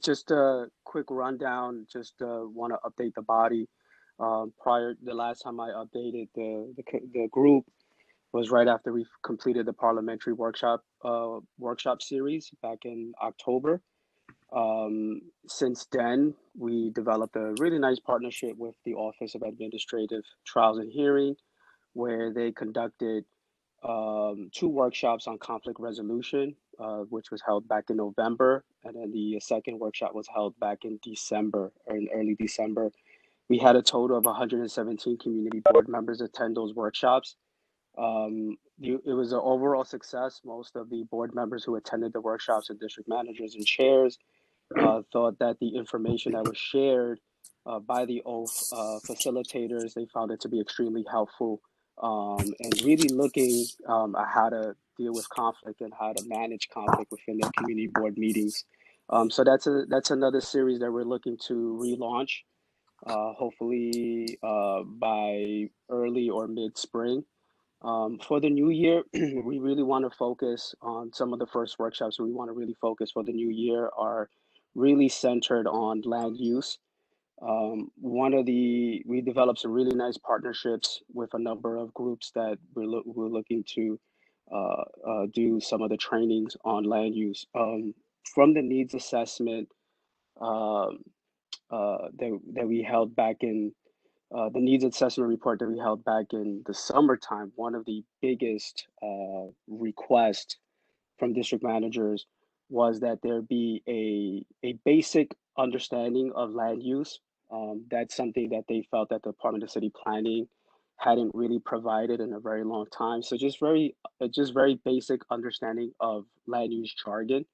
Just a quick rundown. Just want to update the body. The last time I updated the group was right after we completed the parliamentary workshop series back in October. Since then, we developed a really nice partnership with the Office of Administrative Trials and Hearing, where they conducted 2 workshops on conflict resolution, which was held back in November, and then the second workshop was held back in December, or in early December. We had a total of 117 community board members attend those workshops. It was an overall success. Most of the board members who attended the workshops and district managers and chairs thought that the information that was shared by the OAF facilitators, they found it to be extremely helpful, and really looking at how to deal with conflict and how to manage conflict within their community board meetings. So that's another series that we're looking to relaunch, hopefully by early or mid-spring. For the new year, we really want to focus on some of the first workshops we want to really focus for the new year are really centered on land use. We developed some really nice partnerships with a number of groups that we're looking to do some of the trainings on land use. From the needs assessment that we held back in the needs assessment report that we held back in the summertime, one of the biggest requests from district managers was that there be a basic understanding of land use. That's something that they felt that the Department of City Planning hadn't really provided in a very long time. So just very basic understanding of land use jargon.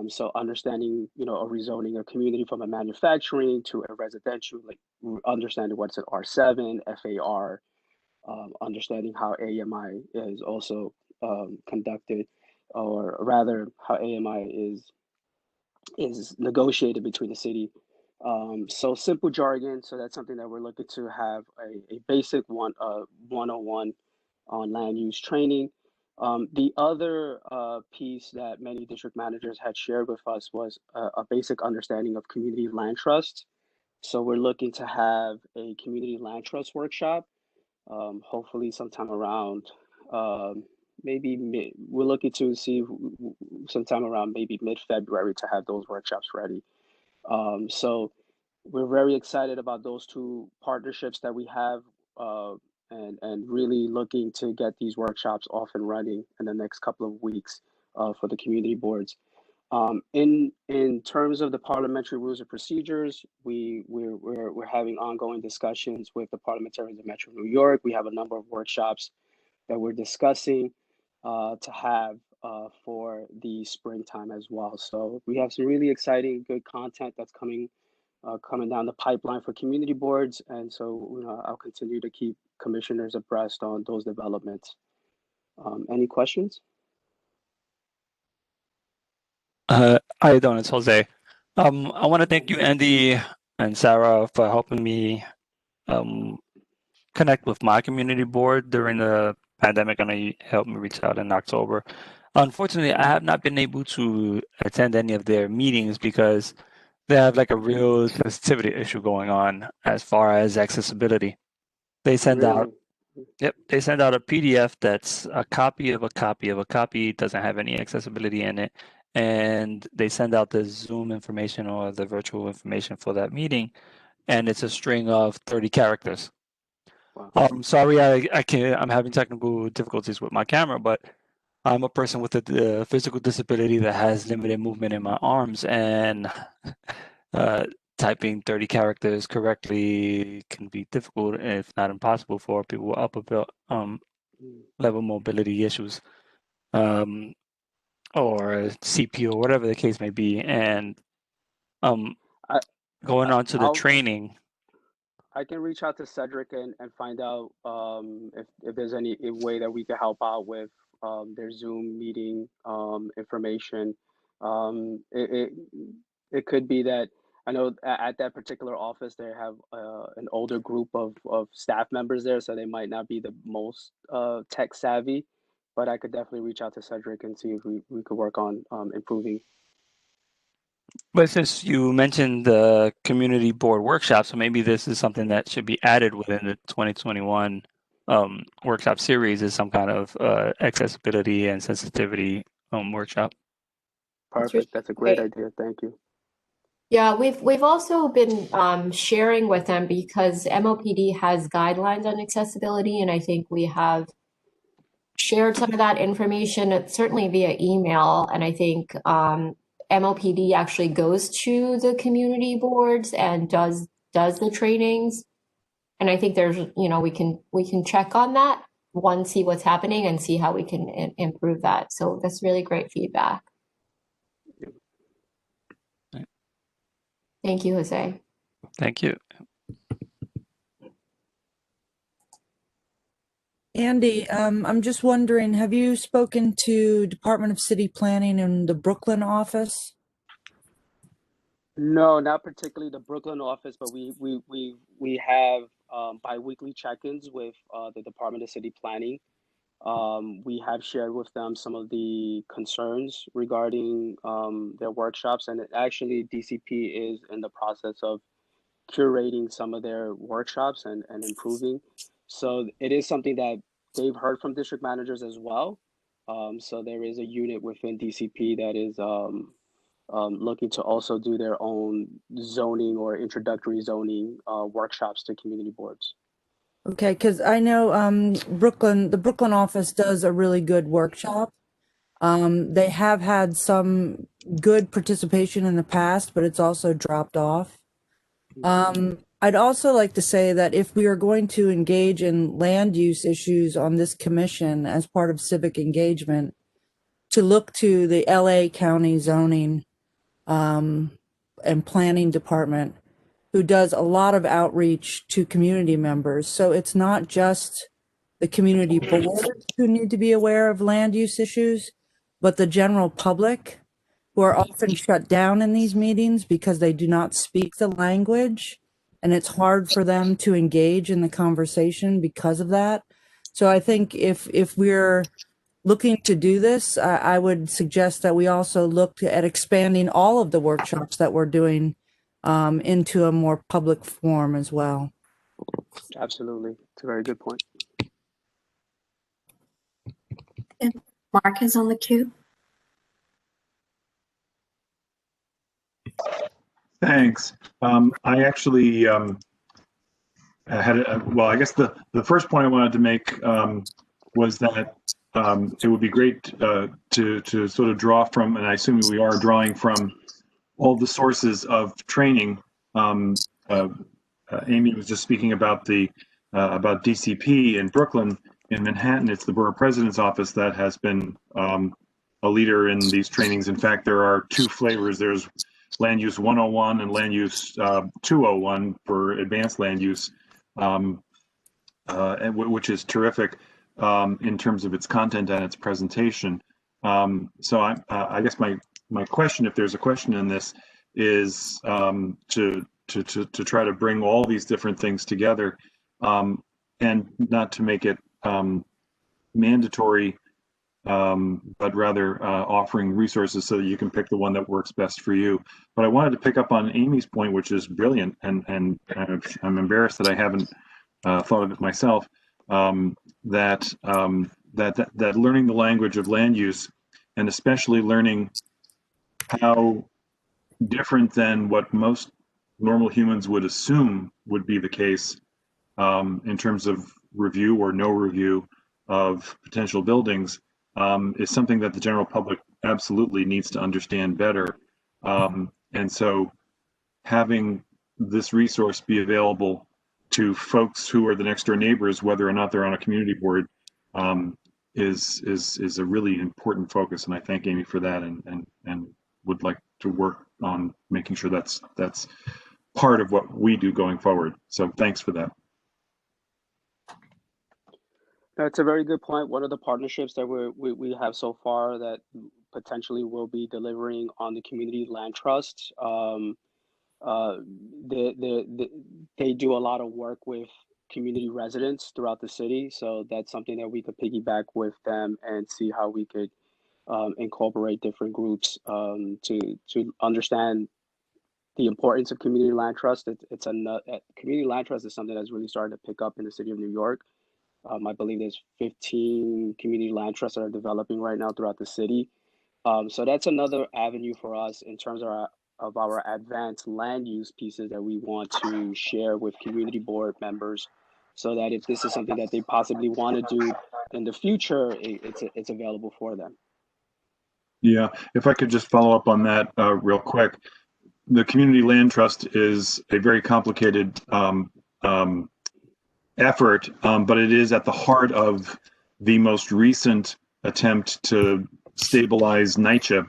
So understanding, a rezoning a community from a manufacturing to a residential, like understanding what's an R7, FAR, understanding how AMI is also conducted, or rather how AMI is negotiated between the city. So simple jargon. So that's something that we're looking to have a basic 101 on land use training. The other piece that many district managers had shared with us was a basic understanding of community land trusts. So we're looking to have a community land trust workshop, hopefully sometime around we're looking to see sometime around maybe mid-February to have those workshops ready. So we're very excited about those 2 partnerships that we have, and really looking to get these workshops off and running in the next couple of weeks for the community boards. In terms of the parliamentary rules and procedures, we're having ongoing discussions with the parliamentarians of Metro New York. We have a number of workshops that we're discussing to have for the springtime as well. So we have some really exciting, good content that's coming down the pipeline for community boards, and so I'll continue to keep commissioners abreast on those developments. Any questions? How you doing? It's Jose. I want to thank you, Andy and Sarah, for helping me connect with my community board during the pandemic. I know you helped me reach out in October. Unfortunately, I have not been able to attend any of their meetings because they have like a real sensitivity issue going on as far as accessibility. They send out they send out a PDF that's a copy of a copy of a copy, doesn't have any accessibility in it. And they send out the Zoom information or the virtual information for that meeting, and it's a string of 30 characters. Sorry, I'm having technical difficulties with my camera, but I'm a person with a physical disability that has limited movement in my arms, and typing 30 characters correctly can be difficult, if not impossible, for people with upper level mobility issues, or CP, or whatever the case may be. And going on to the training. I can reach out to Cedric and find out if there's any way that we could help out with their Zoom meeting information. It it could be that I know at that particular office they have an older group of staff members there, so they might not be the most tech savvy. But I could definitely reach out to Cedric and see if we could work on improving. But since you mentioned the community board workshop, so maybe this is something that should be added within the 2021 workshop series, is some kind of accessibility and sensitivity workshop. Perfect. That's a great idea. Thank you. Yeah, we've also been sharing with them because MOPD has guidelines on accessibility, and I think we have shared some of that information, certainly via email. And I think MOPD actually goes to the community boards and does the trainings. And I think there's, we can check on that, one, see what's happening and see how we can improve that. So that's really great feedback. Thank you, Jose. Thank you. Andy, I'm just wondering, have you spoken to Department of City Planning in the Brooklyn office? No, not particularly the Brooklyn office, but we have biweekly check-ins with the Department of City Planning. We have shared with them some of the concerns regarding their workshops, and actually DCP is in the process of curating some of their workshops and improving. So it is something that they've heard from district managers as well. So there is a unit within DCP that is looking to also do their own zoning or introductory zoning workshops to community boards. Okay, because I know the Brooklyn office does a really good workshop. They have had some good participation in the past, but it's also dropped off. I'd also like to say that if we are going to engage in land use issues on this commission as part of civic engagement, to look to the LA County Zoning and Planning Department, who does a lot of outreach to community members. So it's not just the community boards who need to be aware of land use issues, but the general public, who are often shut down in these meetings because they do not speak the language, and it's hard for them to engage in the conversation because of that. So I think if we're looking to do this, I would suggest that we also look at expanding all of the workshops that we're doing into a more public form as well. Absolutely. It's a very good point. And Mark is on the queue. Thanks. I actually well, I guess the first point I wanted to make was that it would be great to sort of draw from, and I assume we are drawing from, all the sources of training. Amy was just speaking about about DCP in Brooklyn. In Manhattan, it's the Borough President's Office that has been a leader in these trainings. In fact, there are two flavors. There's Land Use 101 and Land Use 201 for advanced land use, which is terrific in terms of its content and its presentation. So I guess my question, if there's a question in this, is to try to bring all these different things together, and not to make it mandatory, but rather offering resources so that you can pick the one that works best for you. But I wanted to pick up on Amy's point, which is brilliant, and I'm embarrassed that I haven't thought of it myself. That learning the language of land use, and especially learning how different than what most normal humans would assume would be the case in terms of review or no review of potential buildings, is something that the general public absolutely needs to understand better. And so having this resource be available to folks who are the next door neighbors, whether or not they're on a community board, is a really important focus. And I thank Amy for that, and would like to work on making sure that's part of what we do going forward. So thanks for that. That's a very good point. One of the partnerships that we have so far that potentially will be delivering on the community land trust. They do a lot of work with community residents throughout the city. So that's something that we could piggyback with them and see how we could incorporate different groups to understand the importance of community land trust. Community land trust is something that's really starting to pick up in the city of New York. I believe there's 15 community land trusts that are developing right now throughout the city. So that's another avenue for us in terms of our advanced land use pieces that we want to share with community board members, so that if this is something that they possibly want to do in the future, it's available for them. Yeah, if I could just follow up on that real quick. The Community Land Trust is a very complicated effort, but it is at the heart of the most recent attempt to stabilize NYCHA.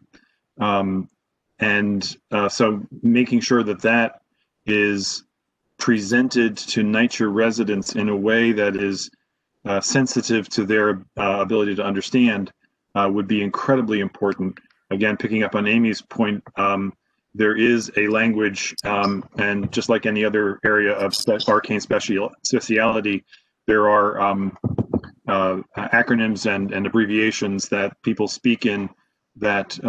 So making sure that that is presented to NYCHA residents in a way that is sensitive to their ability to understand would be incredibly important. Again, picking up on Amy's point, there is a language, and just like any other area of arcane speciality, there are acronyms and abbreviations that people speak in that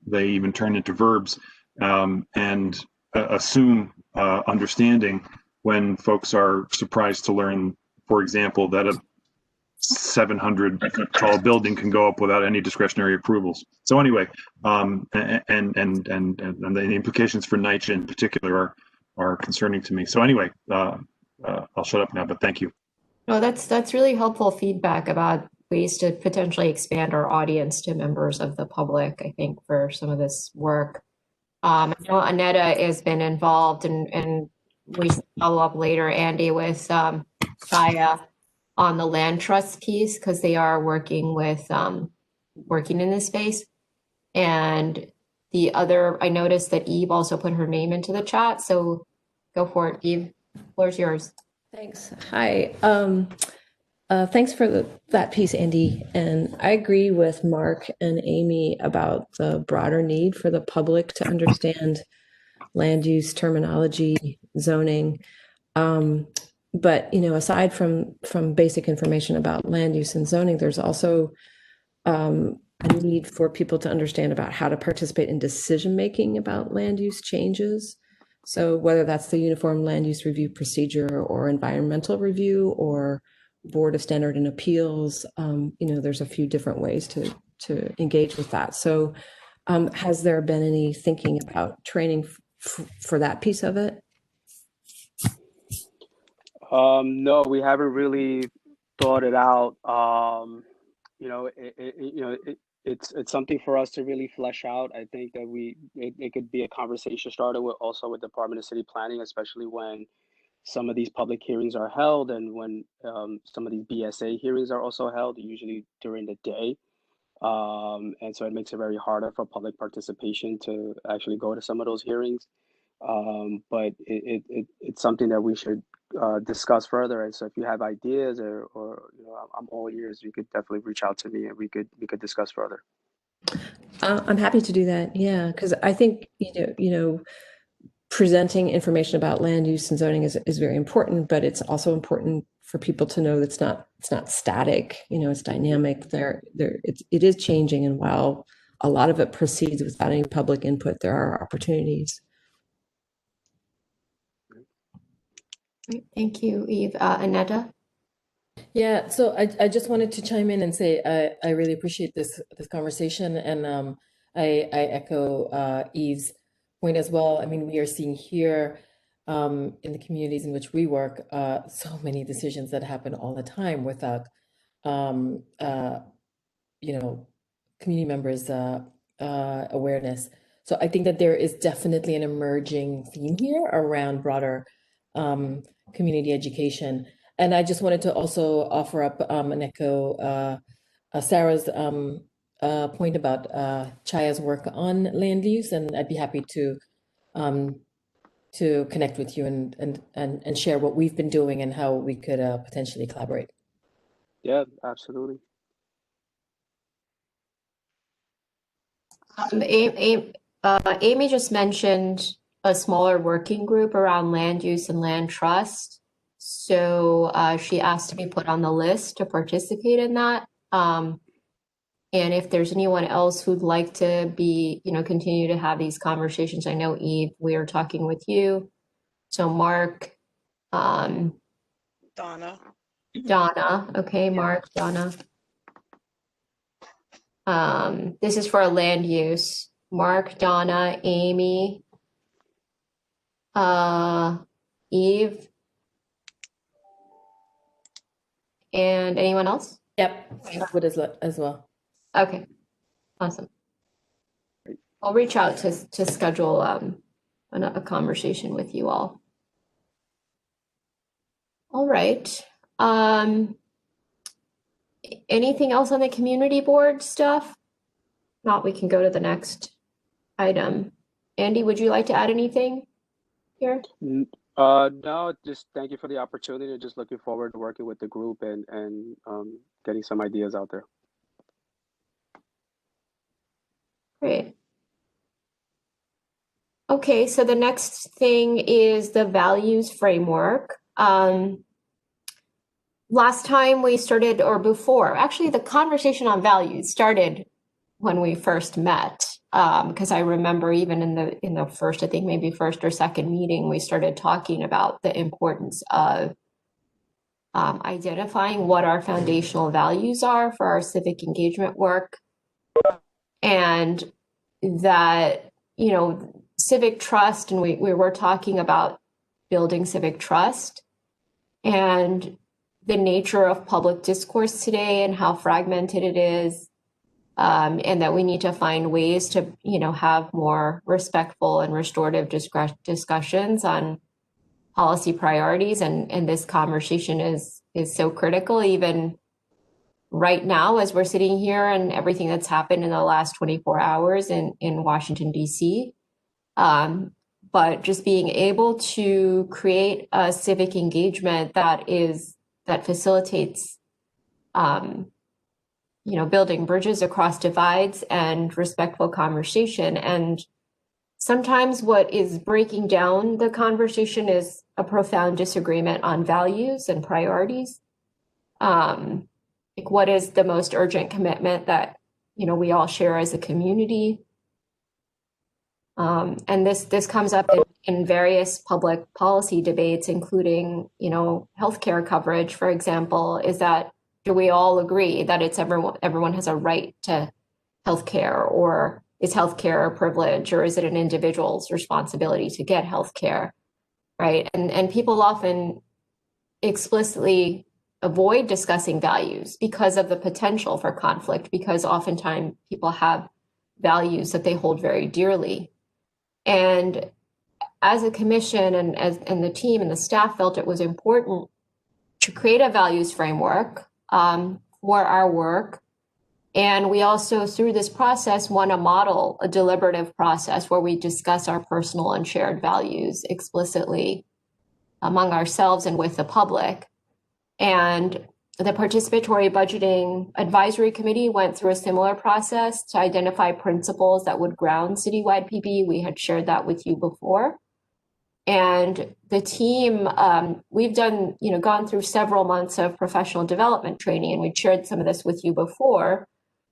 they even turn into verbs and assume understanding when folks are surprised to learn, for example, that a 700 tall building can go up without any discretionary approvals. So anyway, and the implications for NYCHA in particular are concerning to me. So anyway, I'll shut up now, but thank you. No, that's really helpful feedback about ways to potentially expand our audience to members of the public, I think, for some of this work. I know Aneta has been involved, and we follow up later, Andy, with Chaya on the land trust piece, because they are working with working in this space. And the other, I noticed that Eve also put her name into the chat, so go for it, Eve. The floor's yours. Thanks. Hi. Thanks for that piece, Andy. And I agree with Mark and Amy about the broader need for the public to understand land use terminology, zoning. But aside from basic information about land use and zoning, there's also a need for people to understand about how to participate in decision making about land use changes. So whether that's the Uniform Land Use Review Procedure or environmental review or Board of Standard and Appeals, there's a few different ways to engage with that. So has there been any thinking about training for that piece of it? No, we haven't really thought it out. It's something for us to really flesh out. I think that it could be a conversation started with Department of City Planning, especially when some of these public hearings are held and when some of these BSA hearings are also held, usually during the day. And so it makes it very harder for public participation to actually go to some of those hearings. But it's something that we should discuss further. And so if you have ideas or I'm all ears, you could definitely reach out to me and we could discuss further. I'm happy to do that. Yeah, because I think presenting information about land use and zoning is very important, but it's also important for people to know that it's not static. It's dynamic. It is changing, and while a lot of it proceeds without any public input, there are opportunities. Great. Thank you, Eve. Aneta? Yeah, so I just wanted to chime in and say I really appreciate this conversation, and I echo Eve's point as well. I mean, we are seeing here in the communities in which we work so many decisions that happen all the time without community members' awareness. So I think that there is definitely an emerging theme here around broader community education. And I just wanted to also offer up and echo Sarah's point about Chaya's work on land use, and I'd be happy to to connect with you and share what we've been doing and how we could potentially collaborate. Yeah, absolutely. Amy just mentioned a smaller working group around land use and land trust. So she asked to be put on the list to participate in that. And if there's anyone else who'd like to be, continue to have these conversations, I know Eve, we are talking with you. So Mark, Donna. okay, Mark, Donna. This is for land use. Mark, Donna, Amy, Eve, and anyone else? Yep, I would as well. Okay, awesome. I'll reach out to schedule a conversation with you all. All right. Anything else on the community board stuff? Not, we can go to the next item. Andy, would you like to add anything here? No, just thank you for the opportunity. Just looking forward to working with the group and getting some ideas out there. Great. Okay, so the next thing is the values framework. Last time we started, or before, actually the conversation on values started when we first met, because I remember even in the first, I think maybe first or second meeting, we started talking about the importance of identifying what our foundational values are for our civic engagement work, and that, civic trust, and we were talking about building civic trust and the nature of public discourse today and how fragmented it is, and that we need to find ways to, have more respectful and restorative discussions on policy priorities. And this conversation is so critical, even right now, as we're sitting here and everything that's happened in the last 24 hours in Washington, D.C. But just being able to create a civic engagement that facilitates, building bridges across divides and respectful conversation. And sometimes what is breaking down the conversation is a profound disagreement on values and priorities. Like, what is the most urgent commitment that, we all share as a community? And this comes up in various public policy debates, including, healthcare coverage, for example. Is that, do we all agree that it's everyone has a right to healthcare, or is healthcare a privilege, or is it an individual's responsibility to get healthcare, right? And people often explicitly avoid discussing values because of the potential for conflict, because oftentimes people have values that they hold very dearly. And as a commission and the team and the staff felt it was important to create a values framework for our work. And we also, through this process, want to model a deliberative process where we discuss our personal and shared values explicitly among ourselves and with the public. And the Participatory Budgeting Advisory Committee went through a similar process to identify principles that would ground citywide PB. We had shared that with you before. And the team, we've done, gone through several months of professional development training, and we shared some of this with you before.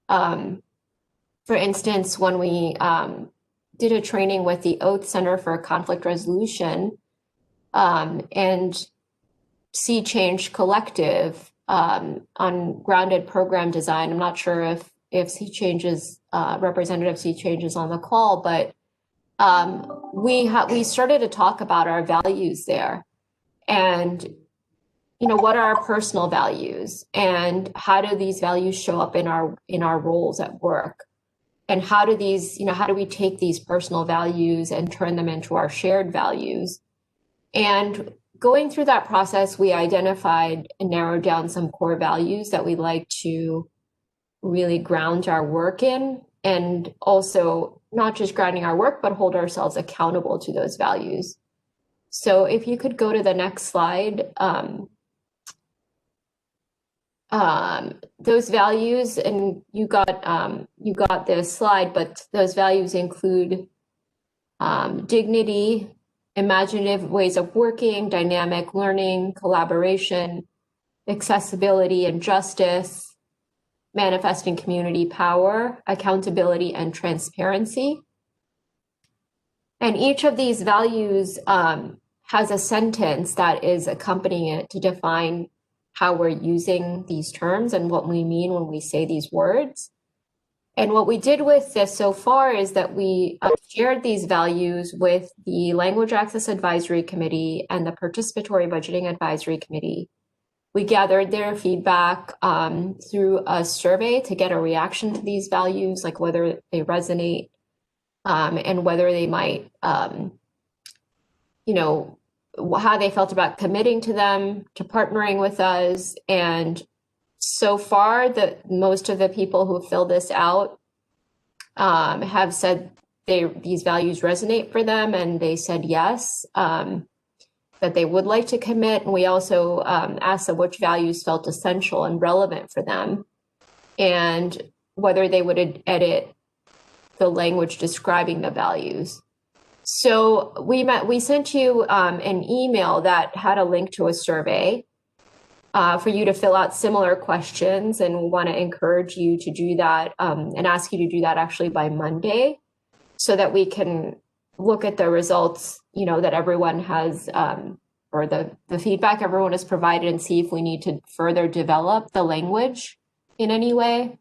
For instance, when we did a training with the Oath Center for Conflict Resolution and Sea Change Collective on grounded program design. I'm not sure if Sea Change is Representative Sea Change is on the call, but we started to talk about our values there, and what are our personal values, and how do these values show up in our roles at work, and how do we take these personal values and turn them into our shared values. And going through that process, we identified and narrowed down some core values that we like to really ground our work in, and also not just grounding our work, but hold ourselves accountable to those values. So if you could go to the next slide, those values, and you got this slide, but those values include dignity, imaginative ways of working, dynamic learning, collaboration, accessibility and justice, manifesting community power, accountability, and transparency. And each of these values has a sentence that is accompanying it to define how we're using these terms and what we mean when we say these words. And what we did with this so far is that we shared these values with the Language Access Advisory Committee and the Participatory Budgeting Advisory Committee. We gathered their feedback through a survey to get a reaction to these values, like whether they resonate and whether they might, you know, how they felt about committing to them, to partnering with us. And so far, most of the people who filled this out have said these values resonate for them, and they said yes, that they would like to commit. And we also asked them which values felt essential and relevant for them, and whether they would edit the language describing the values. So we sent you an email that had a link to a survey for you to fill out similar questions, and we want to encourage you to do that and ask you to do that actually by Monday, so that we can look at the results, you know, that everyone has, or the feedback everyone has provided, and see if we need to further develop the language in any way.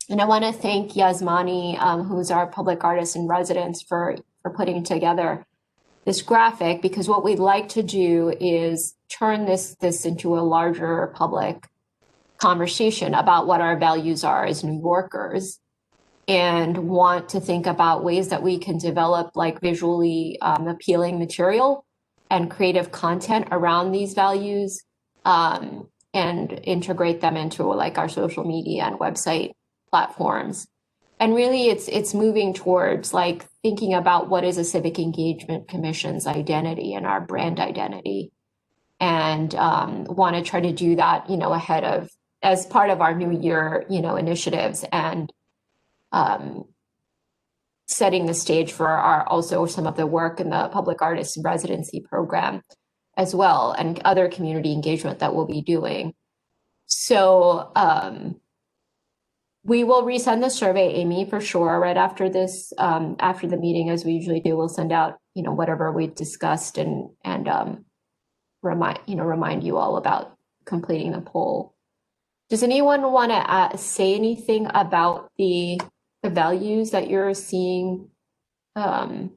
And I want to thank Yasmani, who's our public artist in residence, for putting together this graphic, because what we'd like to do is turn this into a larger public conversation about what our values are as New Yorkers, and want to think about ways that we can develop like visually appealing material and creative content around these values, and integrate them into like our social media and website platforms. And really it's moving towards like thinking about what is a Civic Engagement Commission's identity and our brand identity, and want to try to do that, you know, ahead of, as part of our New Year, you know, initiatives, and setting the stage for also some of the work in the Public Artist Residency Program as well, and other community engagement that we'll be doing. So we will resend the survey, Amy, for sure, right after this, after the meeting, as we usually do. We'll send out, you know, whatever we discussed, and remind you all about completing the poll. Does anyone want to say anything about the values that you're seeing? There's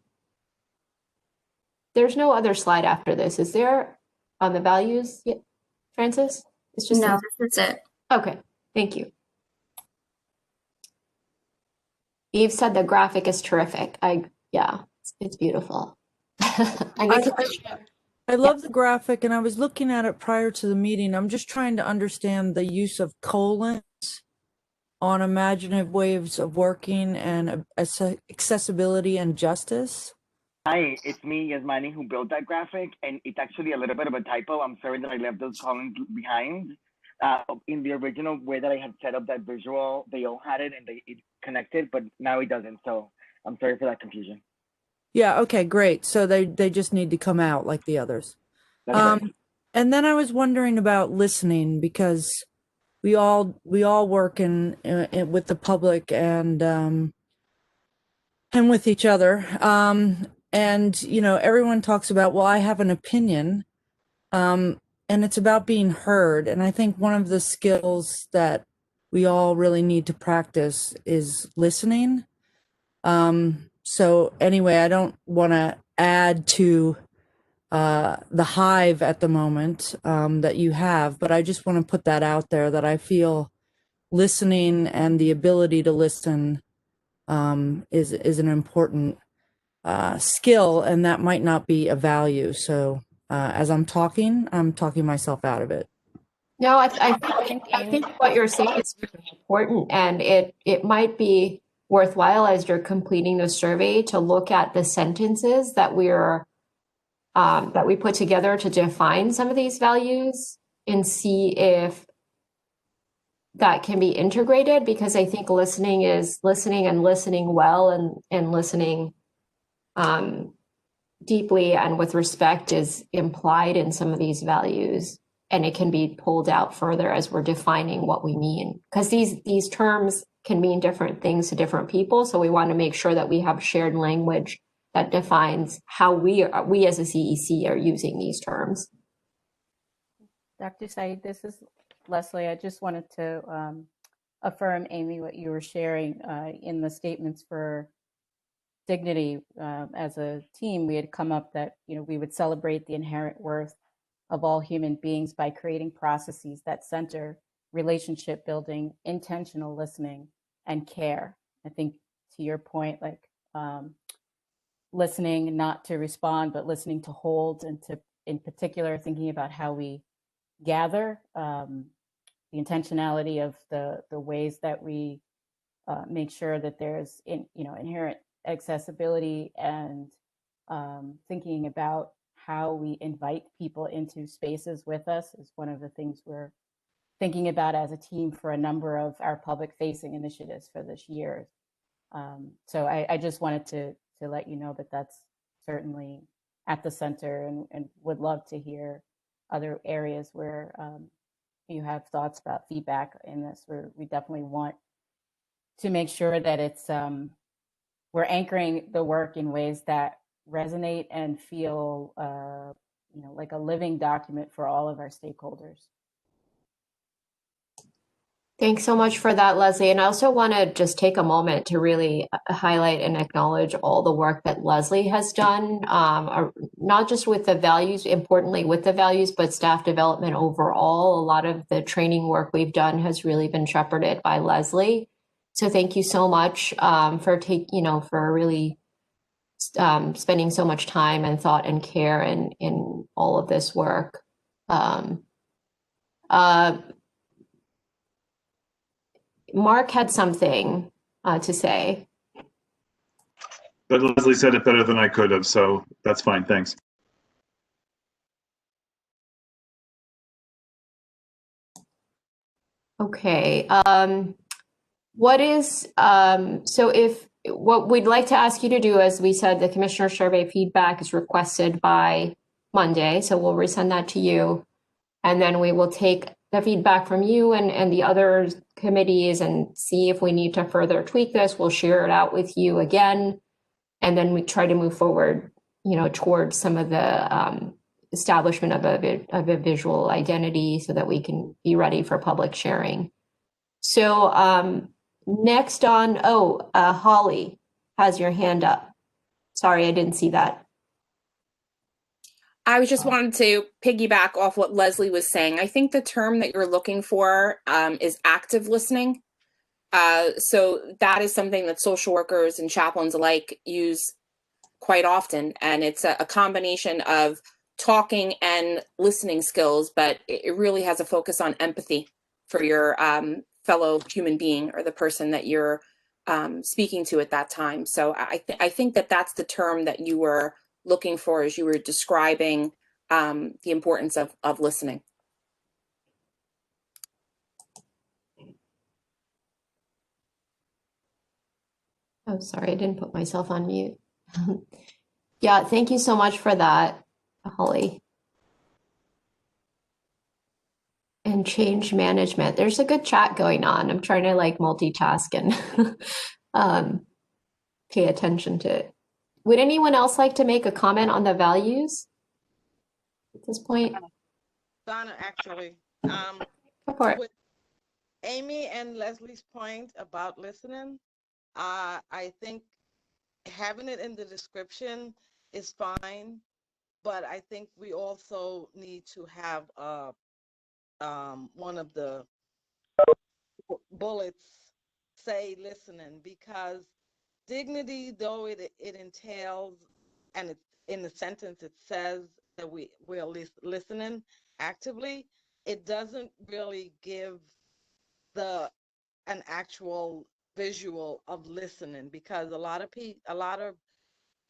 no other slide after this, is there, on the values yet, Francis? It's just No, this is it. Okay, thank you. Eve said the graphic is terrific. Yeah, it's beautiful. I love the graphic, and I was looking at it prior to the meeting. I'm just trying to understand the use of colons on imaginative ways of working and accessibility and justice. Hi, it's me, Yasmani, who built that graphic, and it's actually a little bit of a typo. I'm sorry that I left those columns behind. In the original way that I had set up that visual, they all had it and it connected, but now it doesn't. So I'm sorry for that confusion. Yeah, okay, great. So they just need to come out like the others. That's right. And then I was wondering about listening, because we all work in with the public and with each other. And you know, everyone talks about, well, I have an opinion. And it's about being heard. And I think one of the skills that we all really need to practice is listening. So anyway, I don't want to add to the hive at the moment that you have, but I just want to put that out there, that I feel listening and the ability to listen is an important skill, and that might not be a value. So as I'm talking myself out of it. No, I think what you're saying is really important, and it might be worthwhile as you're completing the survey to look at the sentences that we're that we put together to define some of these values and see if that can be integrated, because I think listening is listening, and listening well, and listening deeply and with respect is implied in some of these values, and it can be pulled out further as we're defining what we mean, because these terms can mean different things to different people. So we want to make sure that we have shared language that defines how we as a CEC are using these terms. Dr. Said, this is Leslie. I just wanted to affirm, Amy, what you were sharing in the statements for dignity. As a team, we had come up that we would celebrate the inherent worth of all human beings by creating processes that center relationship building, intentional listening, and care. I think to your point, like listening not to respond, but listening to hold, and to, in particular, thinking about how we gather, the intentionality of the ways that we make sure that there's inherent accessibility, and thinking about how we invite people into spaces with us is one of the things we're thinking about as a team for a number of our public facing initiatives for this year. So I just wanted to let you know that that's certainly at the center, and would love to hear other areas where you have thoughts about feedback in this, where we definitely want to make sure that it's we're anchoring the work in ways that resonate and feel like a living document for all of our stakeholders. Thanks so much for that, Leslie. And I also want to just take a moment to really highlight and acknowledge all the work that Leslie has done, not just with the values, importantly with the values, but staff development overall. A lot of the training work we've done has really been shepherded by Leslie. So thank you so much for really spending so much time and thought and care in all of this work. Mark had something to say. But Leslie said it better than I could have, so that's fine. Thanks. Okay. What we'd like to ask you to do, as we said, the commissioner survey feedback is requested by Monday, so we'll resend that to you. And then we will take the feedback from you and the other committees and see if we need to further tweak this. We'll share it out with you again. And then we try to move forward, towards some of the establishment of a visual identity so that we can be ready for public sharing. So next on, Holly has your hand up. Sorry, I didn't see that. I was just wanted to piggyback off what Leslie was saying. I think the term that you're looking for is active listening. So that is something that social workers and chaplains alike use quite often. And it's a combination of talking and listening skills, but it really has a focus on empathy for your fellow human being or the person that you're speaking to at that time. So I think that that's the term that you were looking for as you were describing the importance of listening. Oh, sorry, I didn't put myself on mute. Yeah, thank you so much for that, Holly. And change management. There's a good chat going on. I'm trying to multitask and pay attention to it. Would anyone else like to make a comment on the values at this point? Donna, actually, Go for it. with Amy and Leslie's point about listening, I think having it in the description is fine, but I think we also need to have one of the bullets say listening, because dignity, though it entails, and it's in the sentence it says that we're listening actively, it doesn't really give an actual visual of listening, because a lot of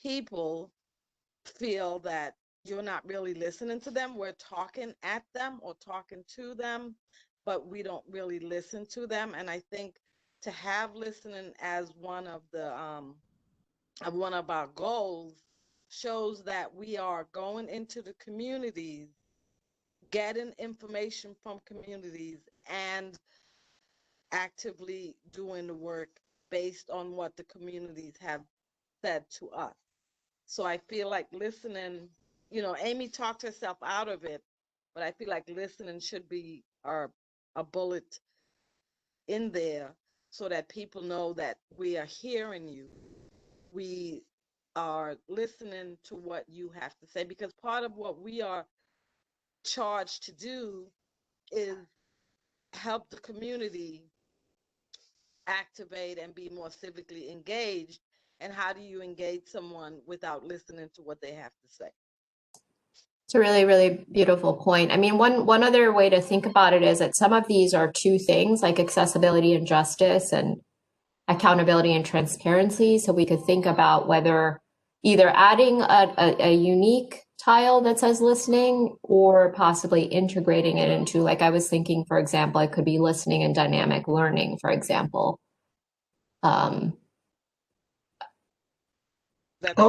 people feel that you're not really listening to them. We're talking at them or talking to them, but we don't really listen to them. And I think to have listening as one of our goals shows that we are going into the communities, getting information from communities, and actively doing the work based on what the communities have said to us. So I feel like listening, Amy talked herself out of it, but I feel like listening should be a bullet in there so that people know that we are hearing you. We are listening to what you have to say, because part of what we are charged to do is help the community activate and be more civically engaged. And how do you engage someone without listening to what they have to say? It's a really, really beautiful point. I mean, one other way to think about it is that some of these are two things, like accessibility and justice and accountability and transparency. So we could think about whether either adding a unique tile that says listening or possibly integrating it into, like I was thinking, for example, it could be listening and dynamic learning, for example. Or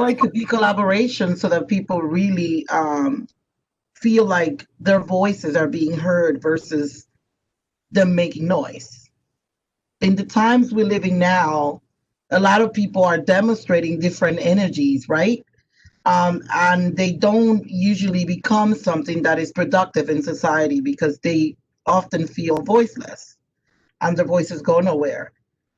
it could be collaboration so that people really feel like their voices are being heard versus them making noise. In the times we're living now, a lot of people are demonstrating different energies, right? And they don't usually become something that is productive in society because they often feel voiceless and their voices go nowhere.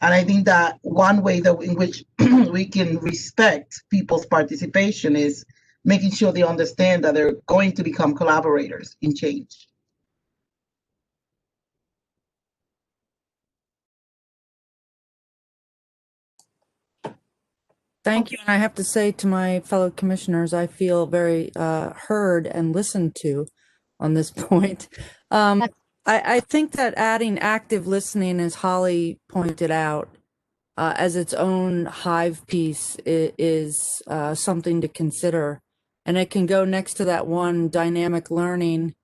And I think that one way that in which we can respect people's participation is making sure they understand that they're going to become collaborators in change. Thank you. And I have to say to my fellow commissioners, I feel very heard and listened to on this point. I think that adding active listening, as Holly pointed out, as its own hive piece is something to consider. And it can go next to that one, dynamic learning.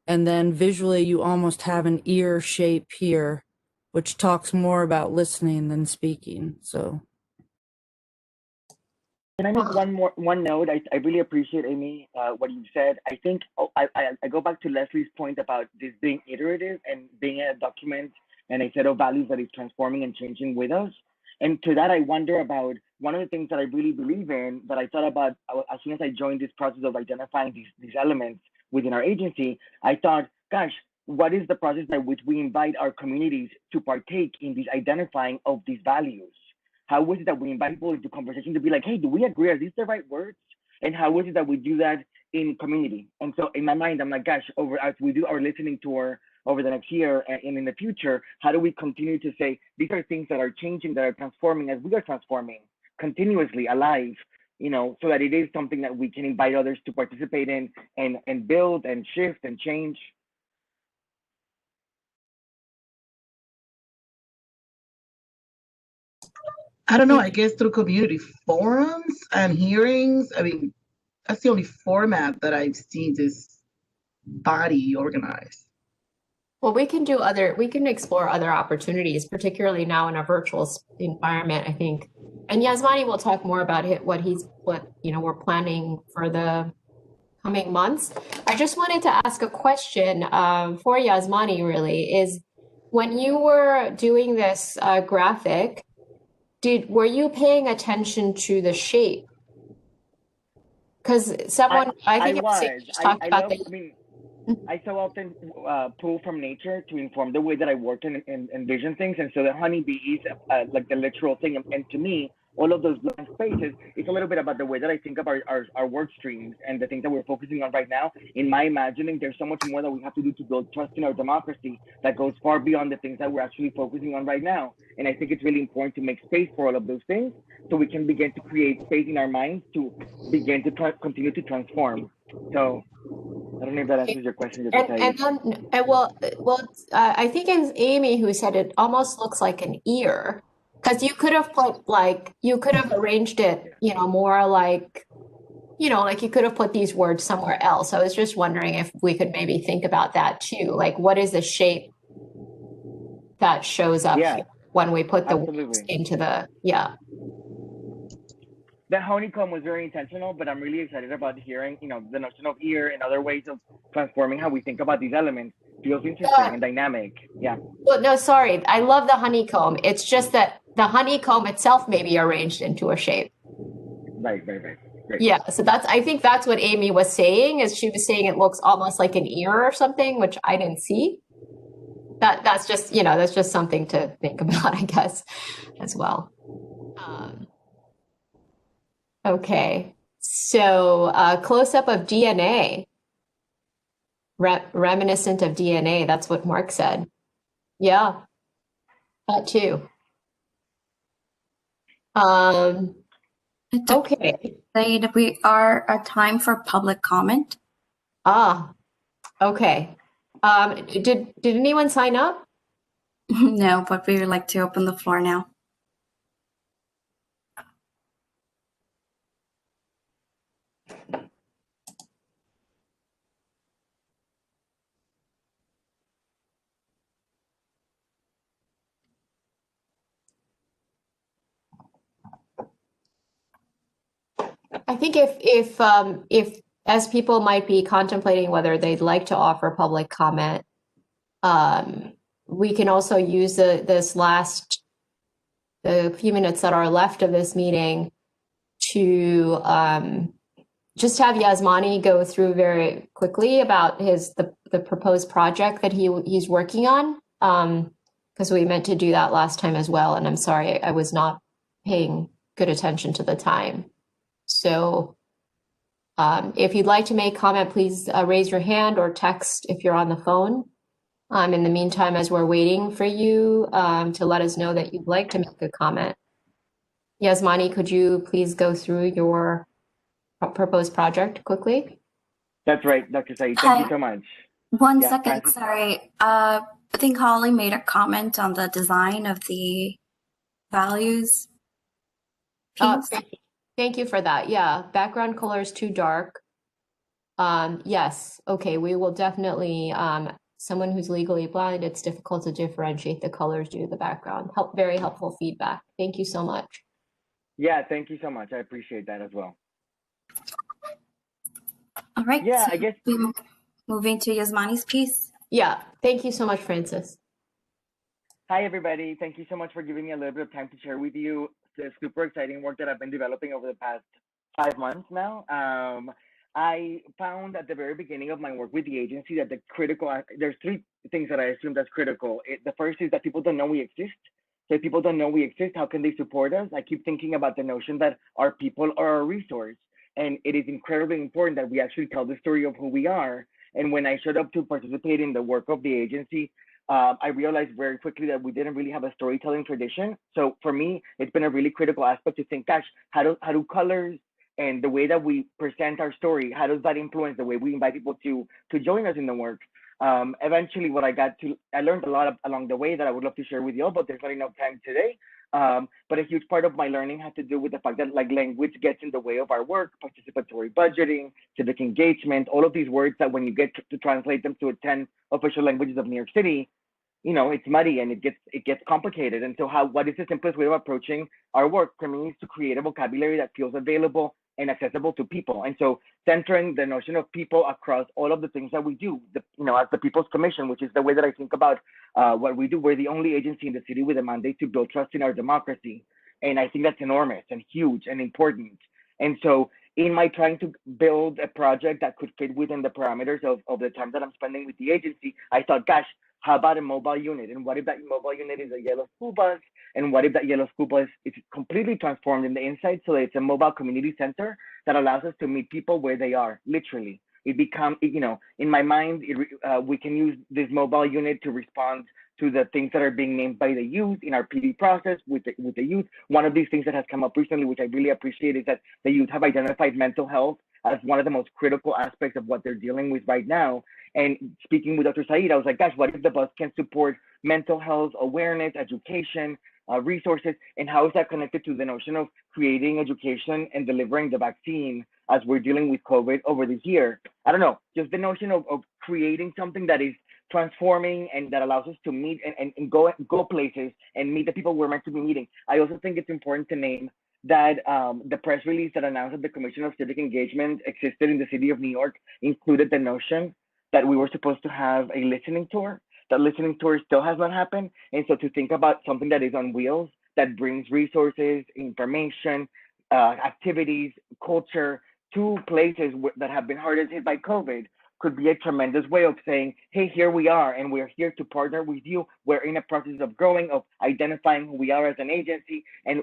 And then visually, you almost have an ear shape here, which talks more about listening than speaking. So. Can I make one note? I really appreciate, Amy, what you said. I think I go back to Leslie's point about this being iterative and being a document and a set of values that is transforming and changing with us. And to that, I wonder about one of the things that I really believe in, that I thought about as soon as I joined this process of identifying these elements within our agency. I thought, gosh, what is the process by which we invite our communities to partake in this identifying of these values? How is it that we invite people into conversation to be like, hey, do we agree? Are these the right words? And how is it that we do that in community? And so in my mind, I'm like, gosh, as we do our listening tour over the next year and in the future, how do we continue to say, these are things that are changing, that are transforming as we are transforming, continuously alive, so that it is something that we can invite others to participate in and build and shift and change. I don't know, I guess through community forums and hearings. I mean, that's the only format that I've seen this body organized. Well, we can explore other opportunities, particularly now in a virtual environment, I think. And Yasmani will talk more about what we're planning for the coming months. I just wanted to ask a question for Yasmani, really, is when you were doing this graphic, were you paying attention to the shape? Because I think talked about that. I so often pull from nature to inform the way that I work and envision things. And so the honeybee is like the literal thing. And to me, all of those blank spaces, it's a little bit about the way that I think of our work streams and the things that we're focusing on right now. In my imagining, there's so much more that we have to do to build trust in our democracy that goes far beyond the things that we're actually focusing on right now. And I think it's really important to make space for all of those things so we can begin to create space in our minds to begin to continue to transform. So I don't know if that answers your question. I think it's Amy who said it almost looks like an ear, because you could have arranged it, more like you know, like you could have put these words somewhere else. I was just wondering if we could maybe think about that too. Like, what is the shape that shows up Yeah, here when we put the words absolutely. into the, yeah. The honeycomb was very intentional, but I'm really excited about hearing, you know, the notion of ear and other ways of transforming how we think about these elements. Feels interesting and dynamic. Yeah. Well, no, sorry. I love the honeycomb. It's just that the honeycomb itself may be arranged into a shape. Right. Great. Yeah, so I think that's what Amy was saying, is she was saying it looks almost like an ear or something, which I didn't see. That's just, you know, that's just something to think about, I guess, as well. Okay, so close up of DNA, reminiscent of DNA. That's what Mark said. Yeah, that too. Okay. Say that we are at time for public comment. Okay. Did anyone sign up? No, but we would like to open the floor now. I think if as people might be contemplating whether they'd like to offer public comment, we can also use the few minutes that are left of this meeting to just have Yasmani go through very quickly about the proposed project that he's working on, because we meant to do that last time as well, and I'm sorry I was not paying good attention to the time. So if you'd like to make comment, please raise your hand or text if you're on the phone. In the meantime, as we're waiting for you to let us know that you'd like to make a comment. Yasmani, could you please go through your proposed project quickly? That's right, Dr. Said. Thank you so much. One second, sorry. I think Holly made a comment on the design of the values piece. Thank you for that. Yeah, background color is too dark. Yes, okay, we will definitely, someone who's legally blind, it's difficult to differentiate the colors due to the background. Very helpful feedback. Thank you so much. Yeah, thank you so much. I appreciate that as well. All right. Yeah, so I guess moving to Yasmani's piece. Yeah, thank you so much, Francis. Hi, everybody. Thank you so much for giving me a little bit of time to share with you the super exciting work that I've been developing over the past 5 months now. I found at the very beginning of my work with the agency that there's 3 things that I assume that's critical. The first is that people don't know we exist. So if people don't know we exist, how can they support us? I keep thinking about the notion that our people are our resource. And it is incredibly important that we actually tell the story of who we are. And when I showed up to participate in the work of the agency, I realized very quickly that we didn't really have a storytelling tradition. So for me, it's been a really critical aspect to think, gosh, how do colors and the way that we present our story, how does that influence the way we invite people to join us in the work? Eventually, I learned a lot along the way that I would love to share with you all, but there's not enough time today. But a huge part of my learning had to do with the fact that language gets in the way of our work, participatory budgeting, civic engagement, all of these words that when you get to translate them to 10 official languages of New York City, it's muddy and it gets complicated. And so what is the simplest way of approaching our work? For me, is to create a vocabulary that feels available and accessible to people. And so centering the notion of people across all of the things that we do, as the People's Commission, which is the way that I think about what we do. We're the only agency in the city with a mandate to build trust in our democracy. And I think that's enormous and huge and important. And so in my trying to build a project that could fit within the parameters of the time that I'm spending with the agency, I thought, gosh, how about a mobile unit? And what if that mobile unit is a yellow school bus? And what if that yellow school bus is completely transformed in the inside so that it's a mobile community center that allows us to meet people where they are, literally? It becomes, in my mind, we can use this mobile unit to respond to the things that are being named by the youth in our PD process with the youth. One of these things that has come up recently, which I really appreciate, is that the youth have identified mental health as one of the most critical aspects of what they're dealing with right now. And speaking with Dr. Said, I was like, gosh, what if the bus can support mental health, awareness, education, resources, and how is that connected to the notion of creating education and delivering the vaccine as we're dealing with COVID over this year. I don't know, just the notion of creating something that is transforming and that allows us to meet and go places and meet the people we're meant to be meeting. I also think it's important to name that the press release that announced that the Commission of Civic Engagement existed in the city of New York included the notion that we were supposed to have a listening tour. That listening tour still has not happened. And so to think about something that is on wheels, that brings resources, information, activities, culture to places that have been hardest hit by COVID could be a tremendous way of saying, hey, here we are, and we're here to partner with you. We're in a process of growing, of identifying who we are as an agency, and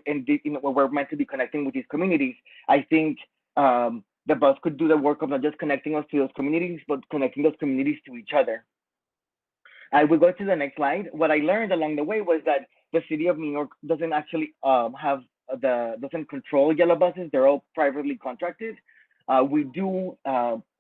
we're meant to be connecting with these communities. I think the bus could do the work of not just connecting us to those communities, but connecting those communities to each other. I will go to the next slide. What I learned along the way was that the city of New York doesn't actually doesn't control yellow buses. They're all privately contracted. We do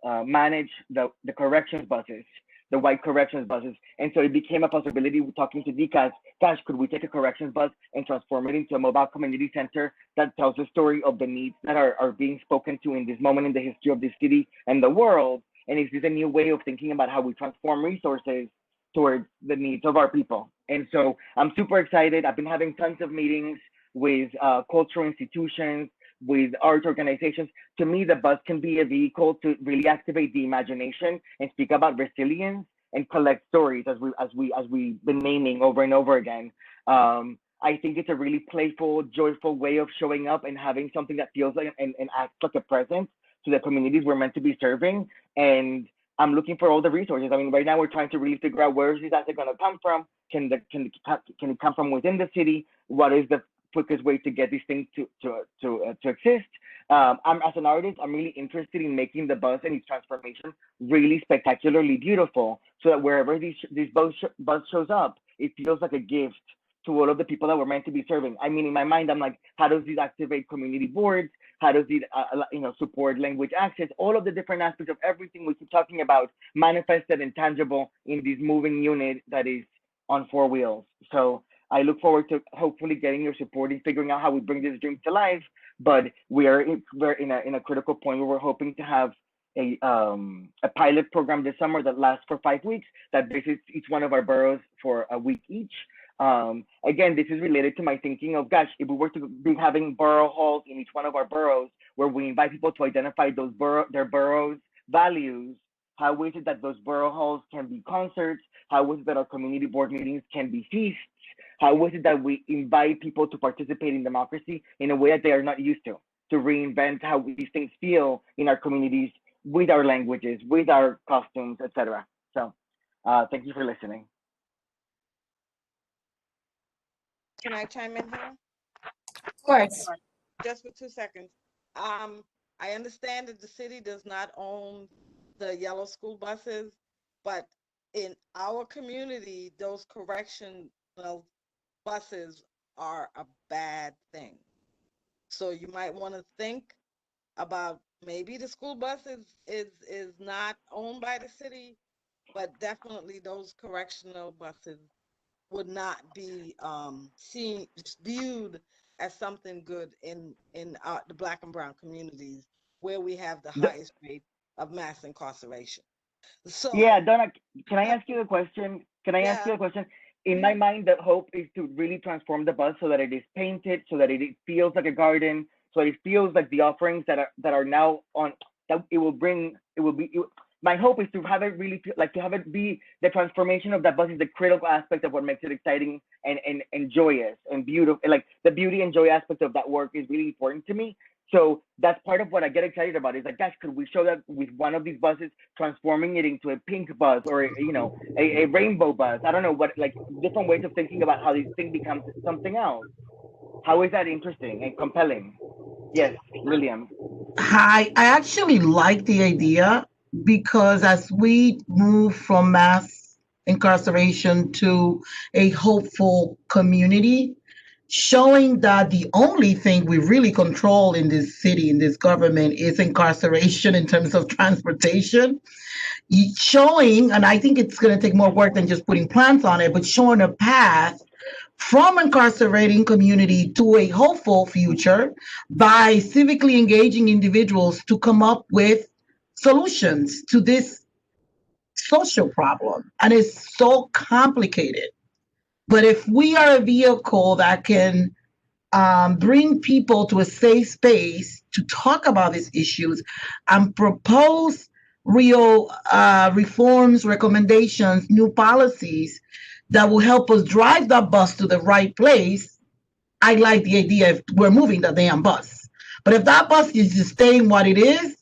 manage the corrections buses, the white corrections buses. And so it became a possibility talking to DCAS, gosh, could we take a corrections bus and transform it into a mobile community center that tells the story of the needs that are being spoken to in this moment in the history of the city and the world? And is this a new way of thinking about how we transform resources towards the needs of our people? And so I'm super excited. I've been having tons of meetings with cultural institutions, with art organizations. To me, the bus can be a vehicle to really activate the imagination and speak about resilience and collect stories as we've been naming over and over again. I think it's a really playful, joyful way of showing up and having something that feels like and acts like a presence to the communities we're meant to be serving. And I'm looking for all the resources. I mean, right now we're trying to really figure out where is this asset going to come from? Can it come from within the city? What is the quickest way to get these things to exist? As an artist, I'm really interested in making the bus and its transformation really spectacularly beautiful, so that wherever this bus shows up, it feels like a gift to all of the people that we're meant to be serving. I mean, in my mind, I'm like, how does this activate community boards? How does it, support language access? All of the different aspects of everything we keep talking about manifested and tangible in this moving unit that is on four wheels. So I look forward to hopefully getting your support in figuring out how we bring this dream to life. But we're in a critical point where we're hoping to have a pilot program this summer that lasts for 5 weeks, that visits each one of our boroughs for a week each. Again, this is related to my thinking of, gosh, if we were to be having borough halls in each one of our boroughs, where we invite people to identify their boroughs' values, how is it that those borough halls can be concerts? How is it that our community board meetings can be feasts? How is it that we invite people to participate in democracy in a way that they are not used to reinvent how these things feel in our communities, with our languages, with our costumes, etc. So thank you for listening. Can I chime in here? Of course. Just for 2 seconds. I understand that the city does not own the yellow school buses, but in our community, those correctional buses are a bad thing. So you might want to think about maybe the school bus is not owned by the city, but definitely those correctional buses would not be viewed as something good in the Black and brown communities, where we have the highest rate of mass incarceration. So yeah, Donna, can I ask you a question? Ask you a question? In my mind, the hope is to really transform the bus so that it is painted, so that it feels like a garden, so it feels like the offerings that are now on, that it will be. My hope is to have it really to have it be the transformation of that bus is the critical aspect of what makes it exciting and joyous and beautiful. Like the beauty and joy aspect of that work is really important to me. So that's part of what I get excited about. Is like, gosh, could we show that with one of these buses, transforming it into a pink bus or a rainbow bus? I don't know, what, like different ways of thinking about how this thing becomes something else. How is that interesting and compelling? Yes, William. Hi, I actually like the idea, because as we move from mass incarceration to a hopeful community, showing that the only thing we really control in this city, in this government, is incarceration in terms of transportation, showing, and I think it's going to take more work than just putting plans on it, but showing a path from incarcerating community to a hopeful future by civically engaging individuals to come up with solutions to this social problem. And it's so complicated. But if we are a vehicle that can bring people to a safe space to talk about these issues and propose real reforms, recommendations, new policies that will help us drive that bus to the right place, I like the idea if we're moving the damn bus. But if that bus is just staying what it is,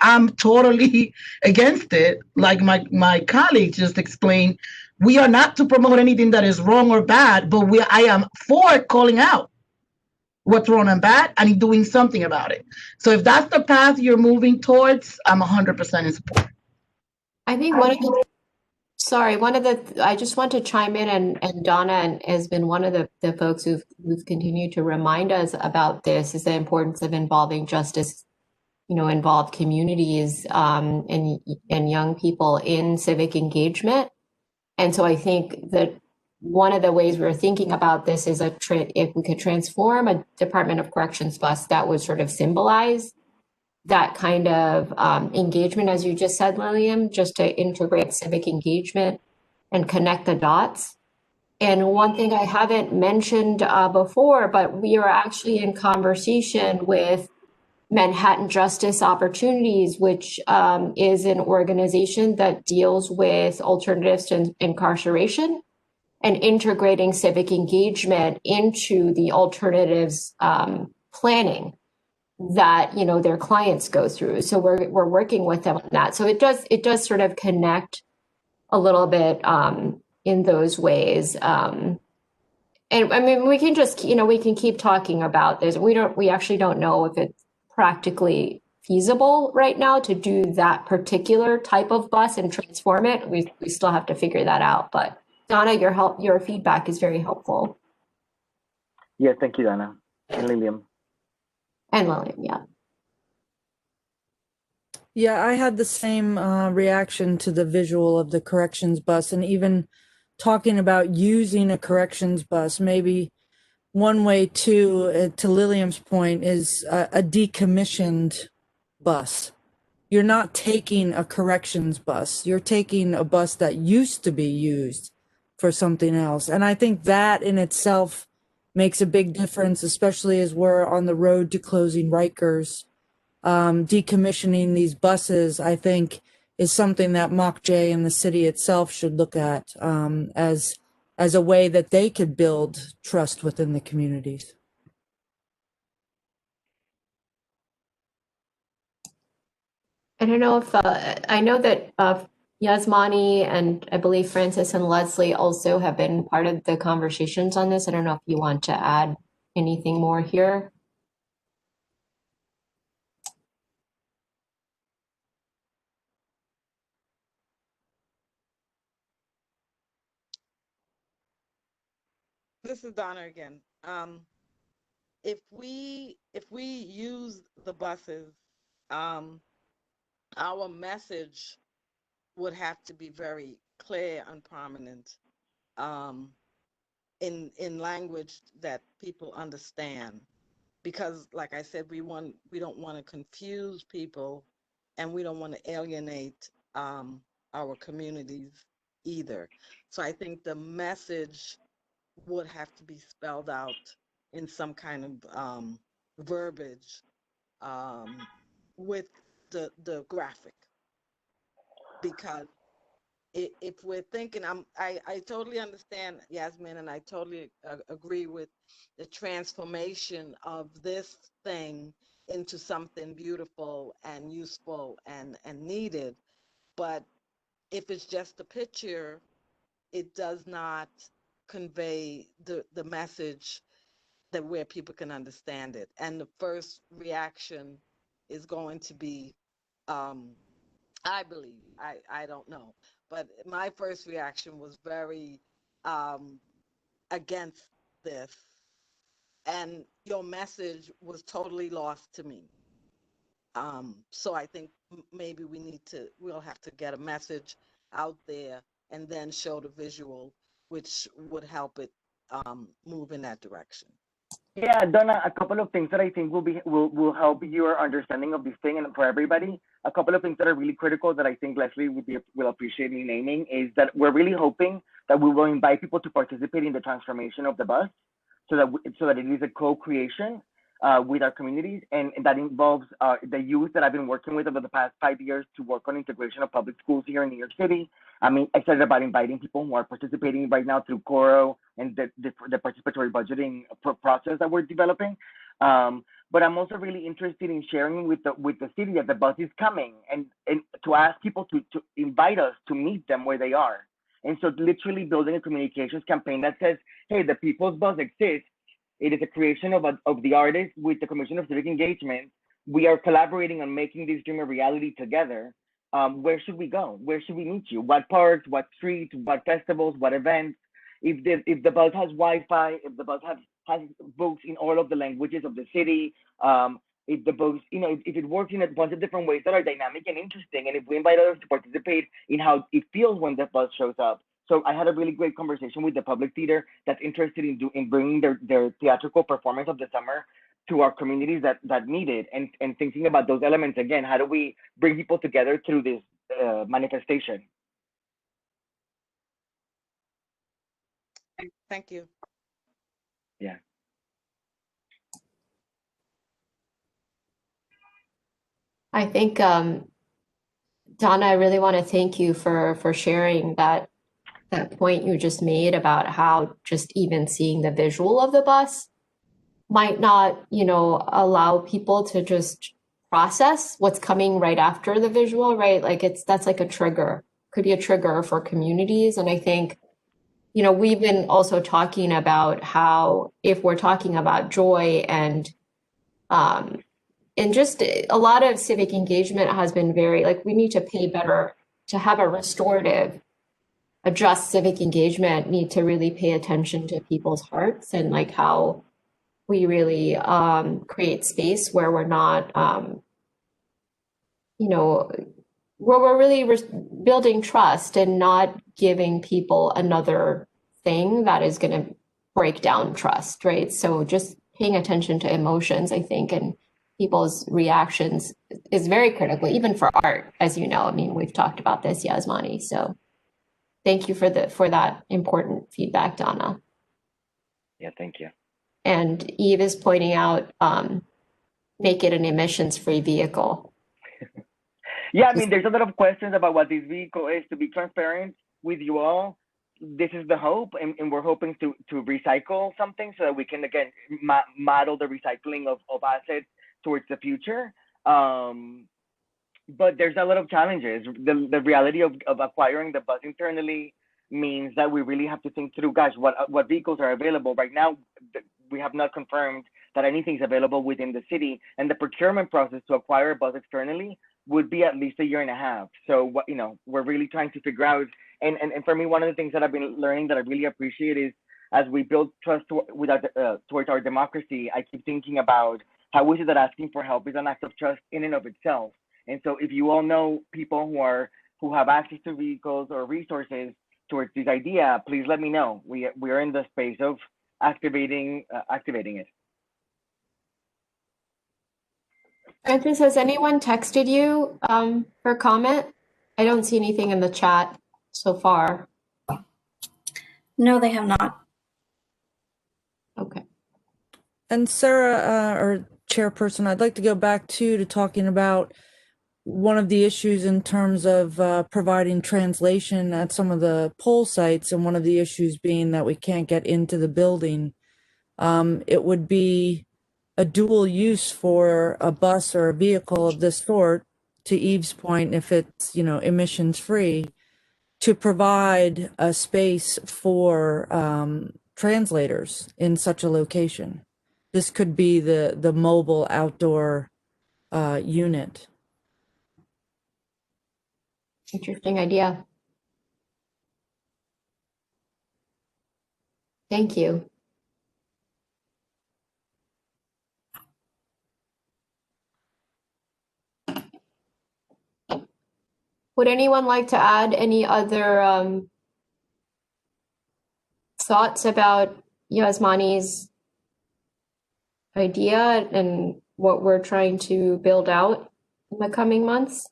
I'm totally against it. Like my colleague just explained, we are not to promote anything that is wrong or bad, but I am for calling out what's wrong and bad and doing something about it. So if that's the path you're moving towards, I'm 100% in support. I think I just want to chime in, and Donna has been one of the folks who've continued to remind us about this, is the importance of involving justice, involved communities, and young people in civic engagement. And so I think that one of the ways we're thinking about this is if we could transform a Department of Corrections bus that would sort of symbolize that kind of engagement, as you just said, Lillian, just to integrate civic engagement and connect the dots. And one thing I haven't mentioned before, but we are actually in conversation with Manhattan Justice Opportunities, which is an organization that deals with alternatives to incarceration and integrating civic engagement into the alternatives planning that their clients go through. So we're working with them on that. So it does sort of connect a little bit in those ways. And I mean, we can just we can keep talking about this. We actually don't know if it's practically feasible right now to do that particular type of bus and transform it. We still have to figure that out. But Donna, your feedback is very helpful. Yeah, thank you, Donna and Lillian. And Lillian, yeah. Yeah, I had the same reaction to the visual of the corrections bus, and even talking about using a corrections bus. Maybe one way to Lillian's point is a decommissioned bus. You're not taking a corrections bus. You're taking a bus that used to be used for something else. And I think that in itself makes a big difference, especially as we're on the road to closing Rikers. Decommissioning these buses, I think, is something that MOCJ and the city itself should look at as a way that they could build trust within the communities. I don't know if I know that Yasmani and I believe Francis and Leslie also have been part of the conversations on this. I don't know if you want to add anything more here. This is Donna again. If we use the buses, our message would have to be very clear and prominent, in language that people understand. Because, like I said, we don't want to confuse people, and we don't want to alienate our communities either. So I think the message would have to be spelled out in some kind of verbiage with the graphic. Because if we're thinking, I totally understand, Yasmin, and I totally agree with the transformation of this thing into something beautiful and useful and needed. But if it's just a picture, it does not convey the message that where people can understand it. And the first reaction is going to be, I believe, I don't know, but my first reaction was very against this, and your message was totally lost to me. So I think maybe we'll have to get a message out there and then show the visual, which would help it move in that direction. Yeah, Donna, a couple of things that I think will help your understanding of this thing and for everybody. A couple of things that are really critical that I think Leslie will appreciate me naming is that we're really hoping that we will invite people to participate in the transformation of the bus, so that it is a co-creation with our communities, and that involves the youth that I've been working with over the past 5 years to work on integration of public schools here in New York City. I mean, excited about inviting people who are participating right now through Coro and the participatory budgeting process that we're developing. But I'm also really interested in sharing with the city that the bus is coming, and to ask people to invite us to meet them where they are. And so literally building a communications campaign that says, hey, the People's Bus exists. It is a creation of the artists with the Commission of Civic Engagement. We are collaborating on making this dream a reality together. Where should we go? Where should we meet you? What parks, what streets, what festivals, what events? If the bus has Wi-Fi, if the bus has books in all of the languages of the city, if the books, if it works in a bunch of different ways that are dynamic and interesting, and if we invite others to participate in how it feels when the bus shows up. So I had a really great conversation with the public theater that's interested in bringing their theatrical performance of the summer to our communities that need it, and thinking about those elements again. How do we bring people together through this manifestation? Thank you. Yeah. I think, Donna, I really want to thank you for sharing that point you just made about how just even seeing the visual of the bus might not, allow people to just process what's coming right after the visual, right? Like that's like a trigger, could be a trigger for communities. And I think, we've been also talking about how if we're talking about joy and just a lot of civic engagement has been very, like, we need to pay better to have a restorative, a just civic engagement, need to really pay attention to people's hearts and like how we really create space where we're not, where we're really building trust and not giving people another thing that is going to break down trust, right? So just paying attention to emotions, I think, and people's reactions is very critical, even for art, as you know. I mean, we've talked about this, Yasmani. So thank you for that important feedback, Donna. Yeah, thank you. And Eve is pointing out, make it an emissions-free vehicle. Yeah, I mean, there's a lot of questions about what this vehicle is. To be transparent with you all, this is the hope, and we're hoping to recycle something so that we can, again, model the recycling of assets towards the future. But there's a lot of challenges. The reality of acquiring the bus internally means that we really have to think through, gosh, what vehicles are available right now. We have not confirmed that anything's available within the city, and the procurement process to acquire a bus externally would be at least 1.5 years. So we're really trying to figure out, and for me, one of the things that I've been learning that I really appreciate is, as we build trust towards our democracy, I keep thinking about how is it that asking for help is an act of trust in and of itself. And so if you all know people who have access to vehicles or resources towards this idea, please let me know. We are in the space of activating it. Francis, has anyone texted you for comment? I don't see anything in the chat so far. No, they have not. Okay. And Sarah, or Chairperson, I'd like to go back to talking about one of the issues in terms of providing translation at some of the poll sites, and one of the issues being that we can't get into the building. It would be a dual use for a bus or a vehicle of this sort, to Eve's point, if it's, emissions free, to provide a space for translators in such a location. This could be the mobile outdoor unit. Interesting idea. Thank you. Would anyone like to add any other thoughts about Yasmani's idea and what we're trying to build out in the coming months?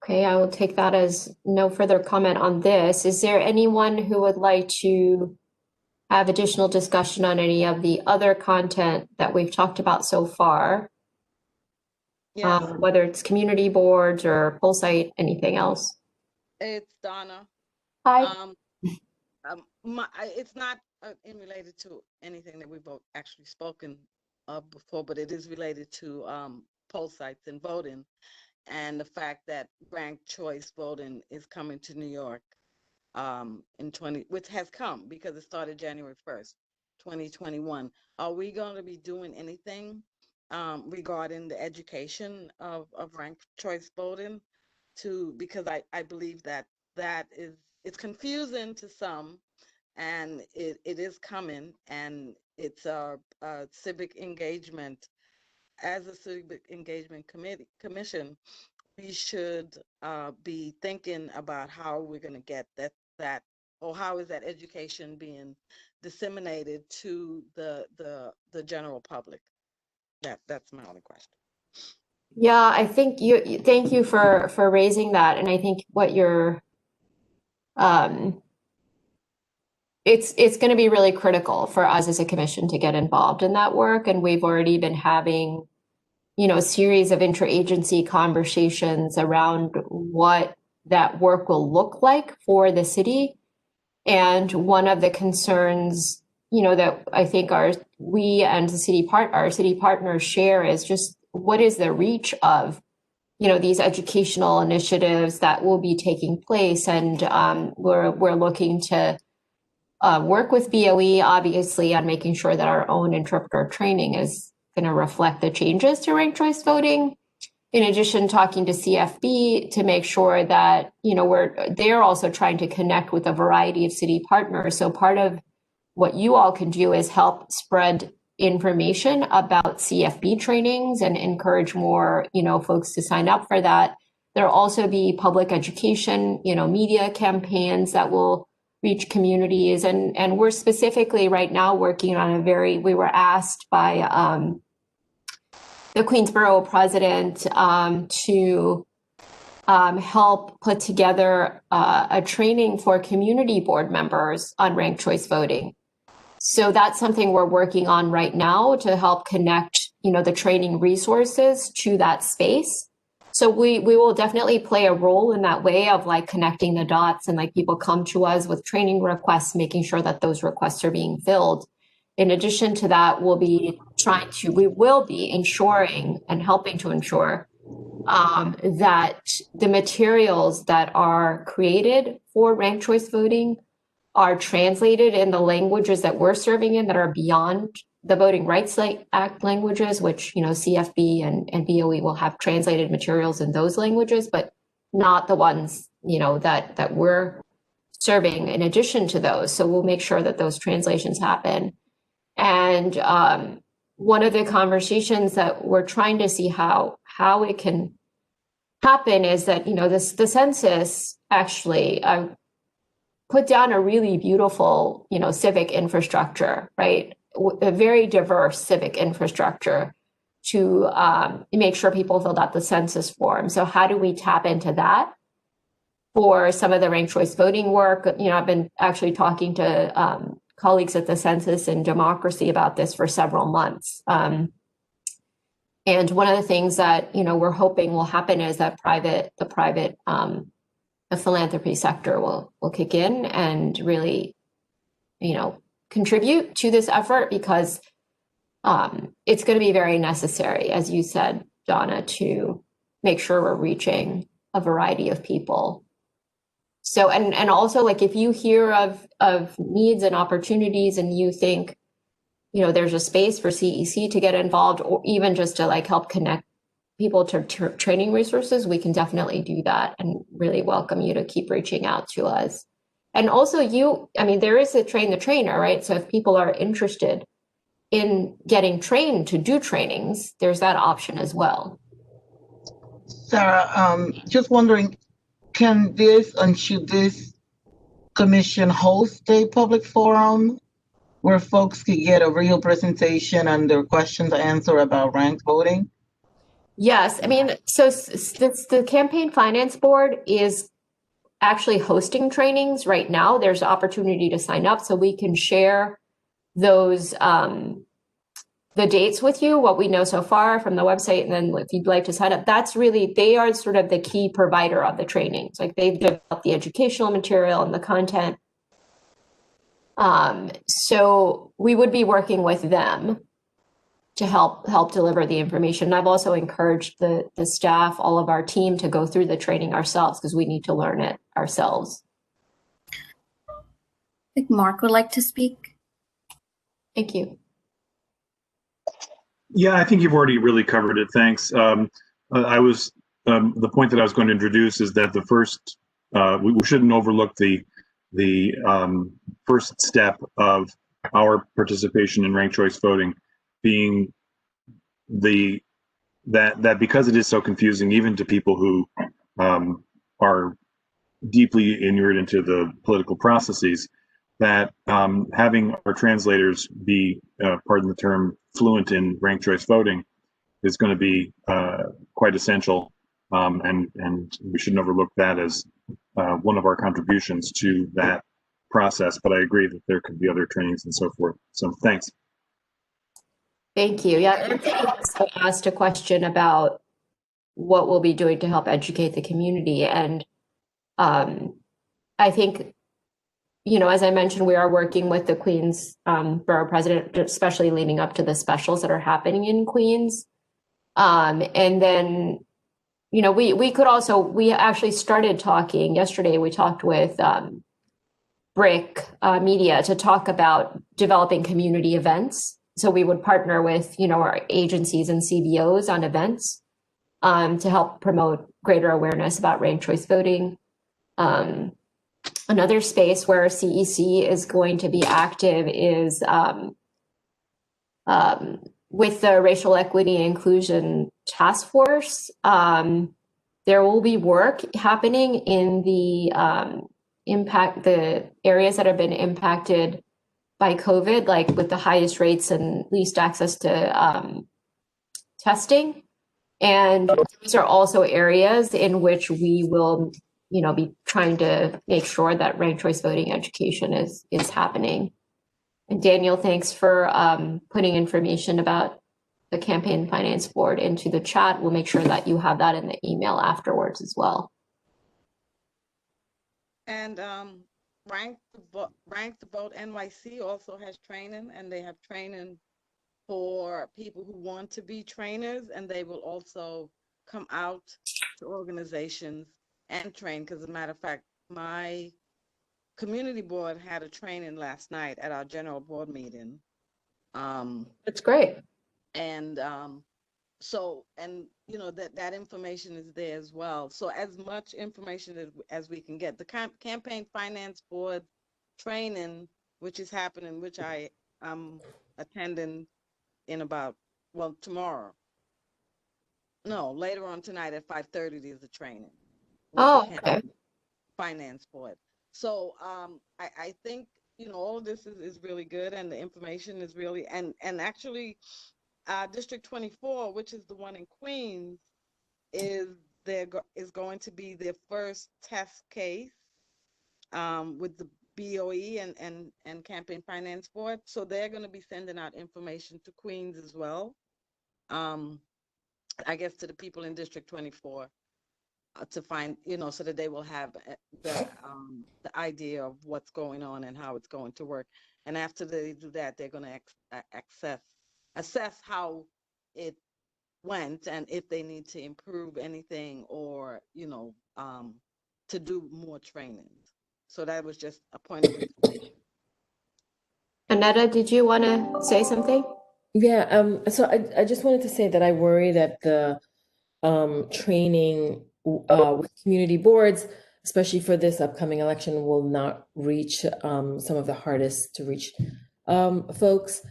Okay, I will take that as no further comment on this. Is there anyone who would like to have additional discussion on any of the other content that we've talked about so far? Yes, Whether it's community boards or poll site, anything else? it's Donna. Hi. It's not in related to anything that we've actually spoken of before, but it is related to poll sites and voting, and the fact that ranked choice voting is coming to New York which has come because it started January 1st, 2021. Are we going to be doing anything regarding the education of ranked choice voting because I believe that it's confusing to some, and it is coming, and it's a civic engagement. As a civic engagement commission, we should be thinking about how we're going to get that or how is that education being disseminated to the general public. That's my only question. Yeah, I think thank you for raising that. And I think what you're it's going to be really critical for us as a commission to get involved in that work. And we've already been having, a series of interagency conversations around what that work will look like for the city. And one of the concerns, that I think we and our city partners share is just what is the reach of, these educational initiatives that will be taking place. And we're looking to work with BOE, obviously, on making sure that our own interpreter training is going to reflect the changes to ranked choice voting. In addition, talking to CFB to make sure that, they're also trying to connect with a variety of city partners. So part of what you all can do is help spread information about CFB trainings and encourage more, folks to sign up for that. There'll also be public education, media campaigns that will reach communities. And we're specifically right now working on we were asked by the Queensborough president to help put together a training for community board members on ranked choice voting. So that's something we're working on right now to help connect, the training resources to that space. So we will definitely play a role in that way of connecting the dots, and people come to us with training requests, making sure that those requests are being filled. In addition to that, we will be ensuring and helping to ensure that the materials that are created for ranked choice voting are translated in the languages that we're serving in that are beyond the Voting Rights Act languages, which, CFB and BOE will have translated materials in those languages, but not the ones, that we're serving in addition to those. So we'll make sure that those translations happen. And one of the conversations that we're trying to see how it can happen is that, the census actually put down a really beautiful, civic infrastructure, right? A very diverse civic infrastructure to make sure people filled out the census form. So how do we tap into that for some of the ranked choice voting work? I've been actually talking to colleagues at the Census and Democracy about this for several months. And one of the things that, we're hoping will happen is that the philanthropy sector will kick in and really, contribute to this effort, because it's going to be very necessary, as you said, Donna, to make sure we're reaching a variety of people. So, and also, if you hear of needs and opportunities and you think, there's a space for CEC to get involved, or even just to help connect people to training resources, we can definitely do that, and really welcome you to keep reaching out to us. And also there is a train the trainer, right? So if people are interested in getting trained to do trainings, there's that option as well. Sarah, just wondering, can this and should this commission host a public forum where folks could get a real presentation and their questions answered about ranked voting? Yes, I mean, so the Campaign Finance Board is actually hosting trainings right now. There's opportunity to sign up, so we can share those the dates with you, what we know so far from the website, and then if you'd like to sign up, that's really, they are sort of the key provider of the trainings. Like they've developed the educational material and the content. So we would be working with them to help deliver the information. And I've also encouraged the staff, all of our team, to go through the training ourselves because we need to learn it ourselves. I think Mark would like to speak. Thank you. Yeah, I think you've already really covered it. Thanks. The point that I was going to introduce is that the first, we shouldn't overlook the first step of our participation in ranked choice voting being that because it is so confusing, even to people who are deeply inured into the political processes, that having our translators be, pardon the term, fluent in ranked choice voting is going to be quite essential, and we shouldn't overlook that as one of our contributions to that process. But I agree that there could be other trainings and so forth. So thanks. Thank you. Yeah, Anthony also asked a question about what we'll be doing to help educate the community, and I think, you know, as I mentioned, we are working with the Queens Borough President, especially leading up to the specials that are happening in Queens. And then, you know, we actually started talking yesterday. We talked with Brick Media to talk about developing community events. So we would partner with, you know, our agencies and CBOs on events to help promote greater awareness about ranked choice voting. Another space where CEC is going to be active is with the Racial Equity and Inclusion Task Force. There will be work happening in the areas that have been impacted by COVID, like with the highest rates and least access to testing. And these are also areas in which we will, you know, be trying to make sure that ranked choice voting education is happening. And Daniel, thanks for putting information about the Campaign Finance Board into the chat. We'll make sure that you have that in the email afterwards as well. And Rank the Vote NYC also has training, and they have training for people who want to be trainers, and they will also come out to organizations and train. Because as a matter of fact, my community board had a training last night at our general board meeting. That's great. And so, and you know, that information is there as well. So as much information as we can get. The Campaign Finance Board training, which is happening, which I am attending in about, well, tomorrow. No, later on tonight at 5:30, there's a training. Oh, okay. Finance Board. So I think, you know, all of this is really good, and the information is really, and actually District 24, which is the one in Queens, is going to be their first test case with the BOE and Campaign Finance Board. So they're going to be sending out information to Queens as well. I guess to the people in District 24 to find, you know, so that they will have the idea of what's going on and how it's going to work. And after they do that, they're going to assess how it went and if they need to improve anything or, you know, to do more training. So that was just a point of information. Annetta, did you want to say something? Yeah, so I just wanted to say that I worry that the training with community boards, especially for this upcoming election, will not reach some of the hardest to reach folks.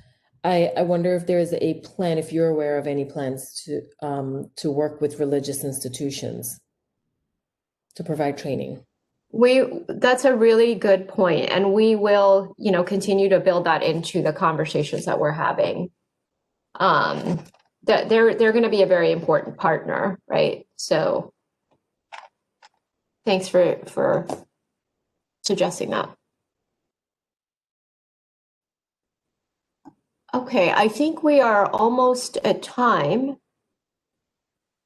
I wonder if there is a plan, if you're aware of any plans to work with religious institutions to provide training. That's a really good point, and we will, continue to build that into the conversations that we're having. That they're going to be a very important partner, right? So thanks for suggesting that. Okay, I think we are almost at time.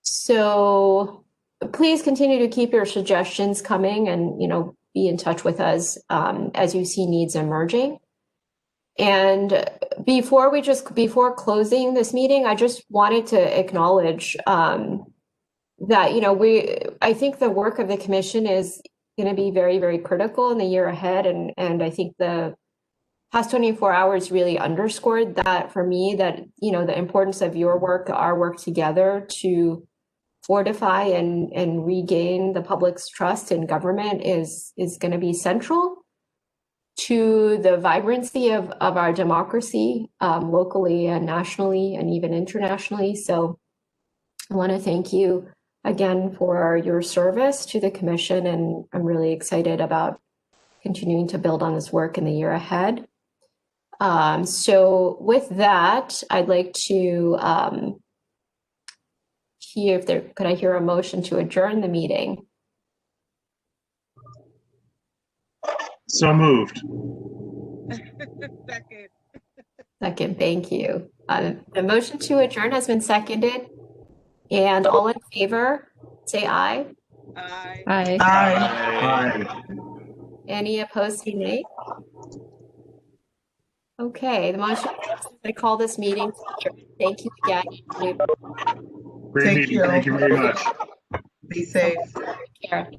So please continue to keep your suggestions coming and, be in touch with us as you see needs emerging. And before closing this meeting, I just wanted to acknowledge that, I think the work of the commission is going to be very, very critical in the year ahead. And I think the past 24 hours really underscored that for me, that, the importance of your work, our work together to fortify and regain the public's trust in government is going to be central to the vibrancy of our democracy, locally and nationally and even internationally. So I want to thank you again for your service to the commission, and I'm really excited about continuing to build on this work in the year ahead. So with that, I'd like to could I hear a motion to adjourn the meeting? So moved. Second, thank you. The motion to adjourn has been seconded, and all in favor, say aye. Aye. Aye. Aye. Any opposed, say nay. Okay, the motion, I call this meeting. Thank you again. Great meeting. Thank you very much. Be safe. Take care.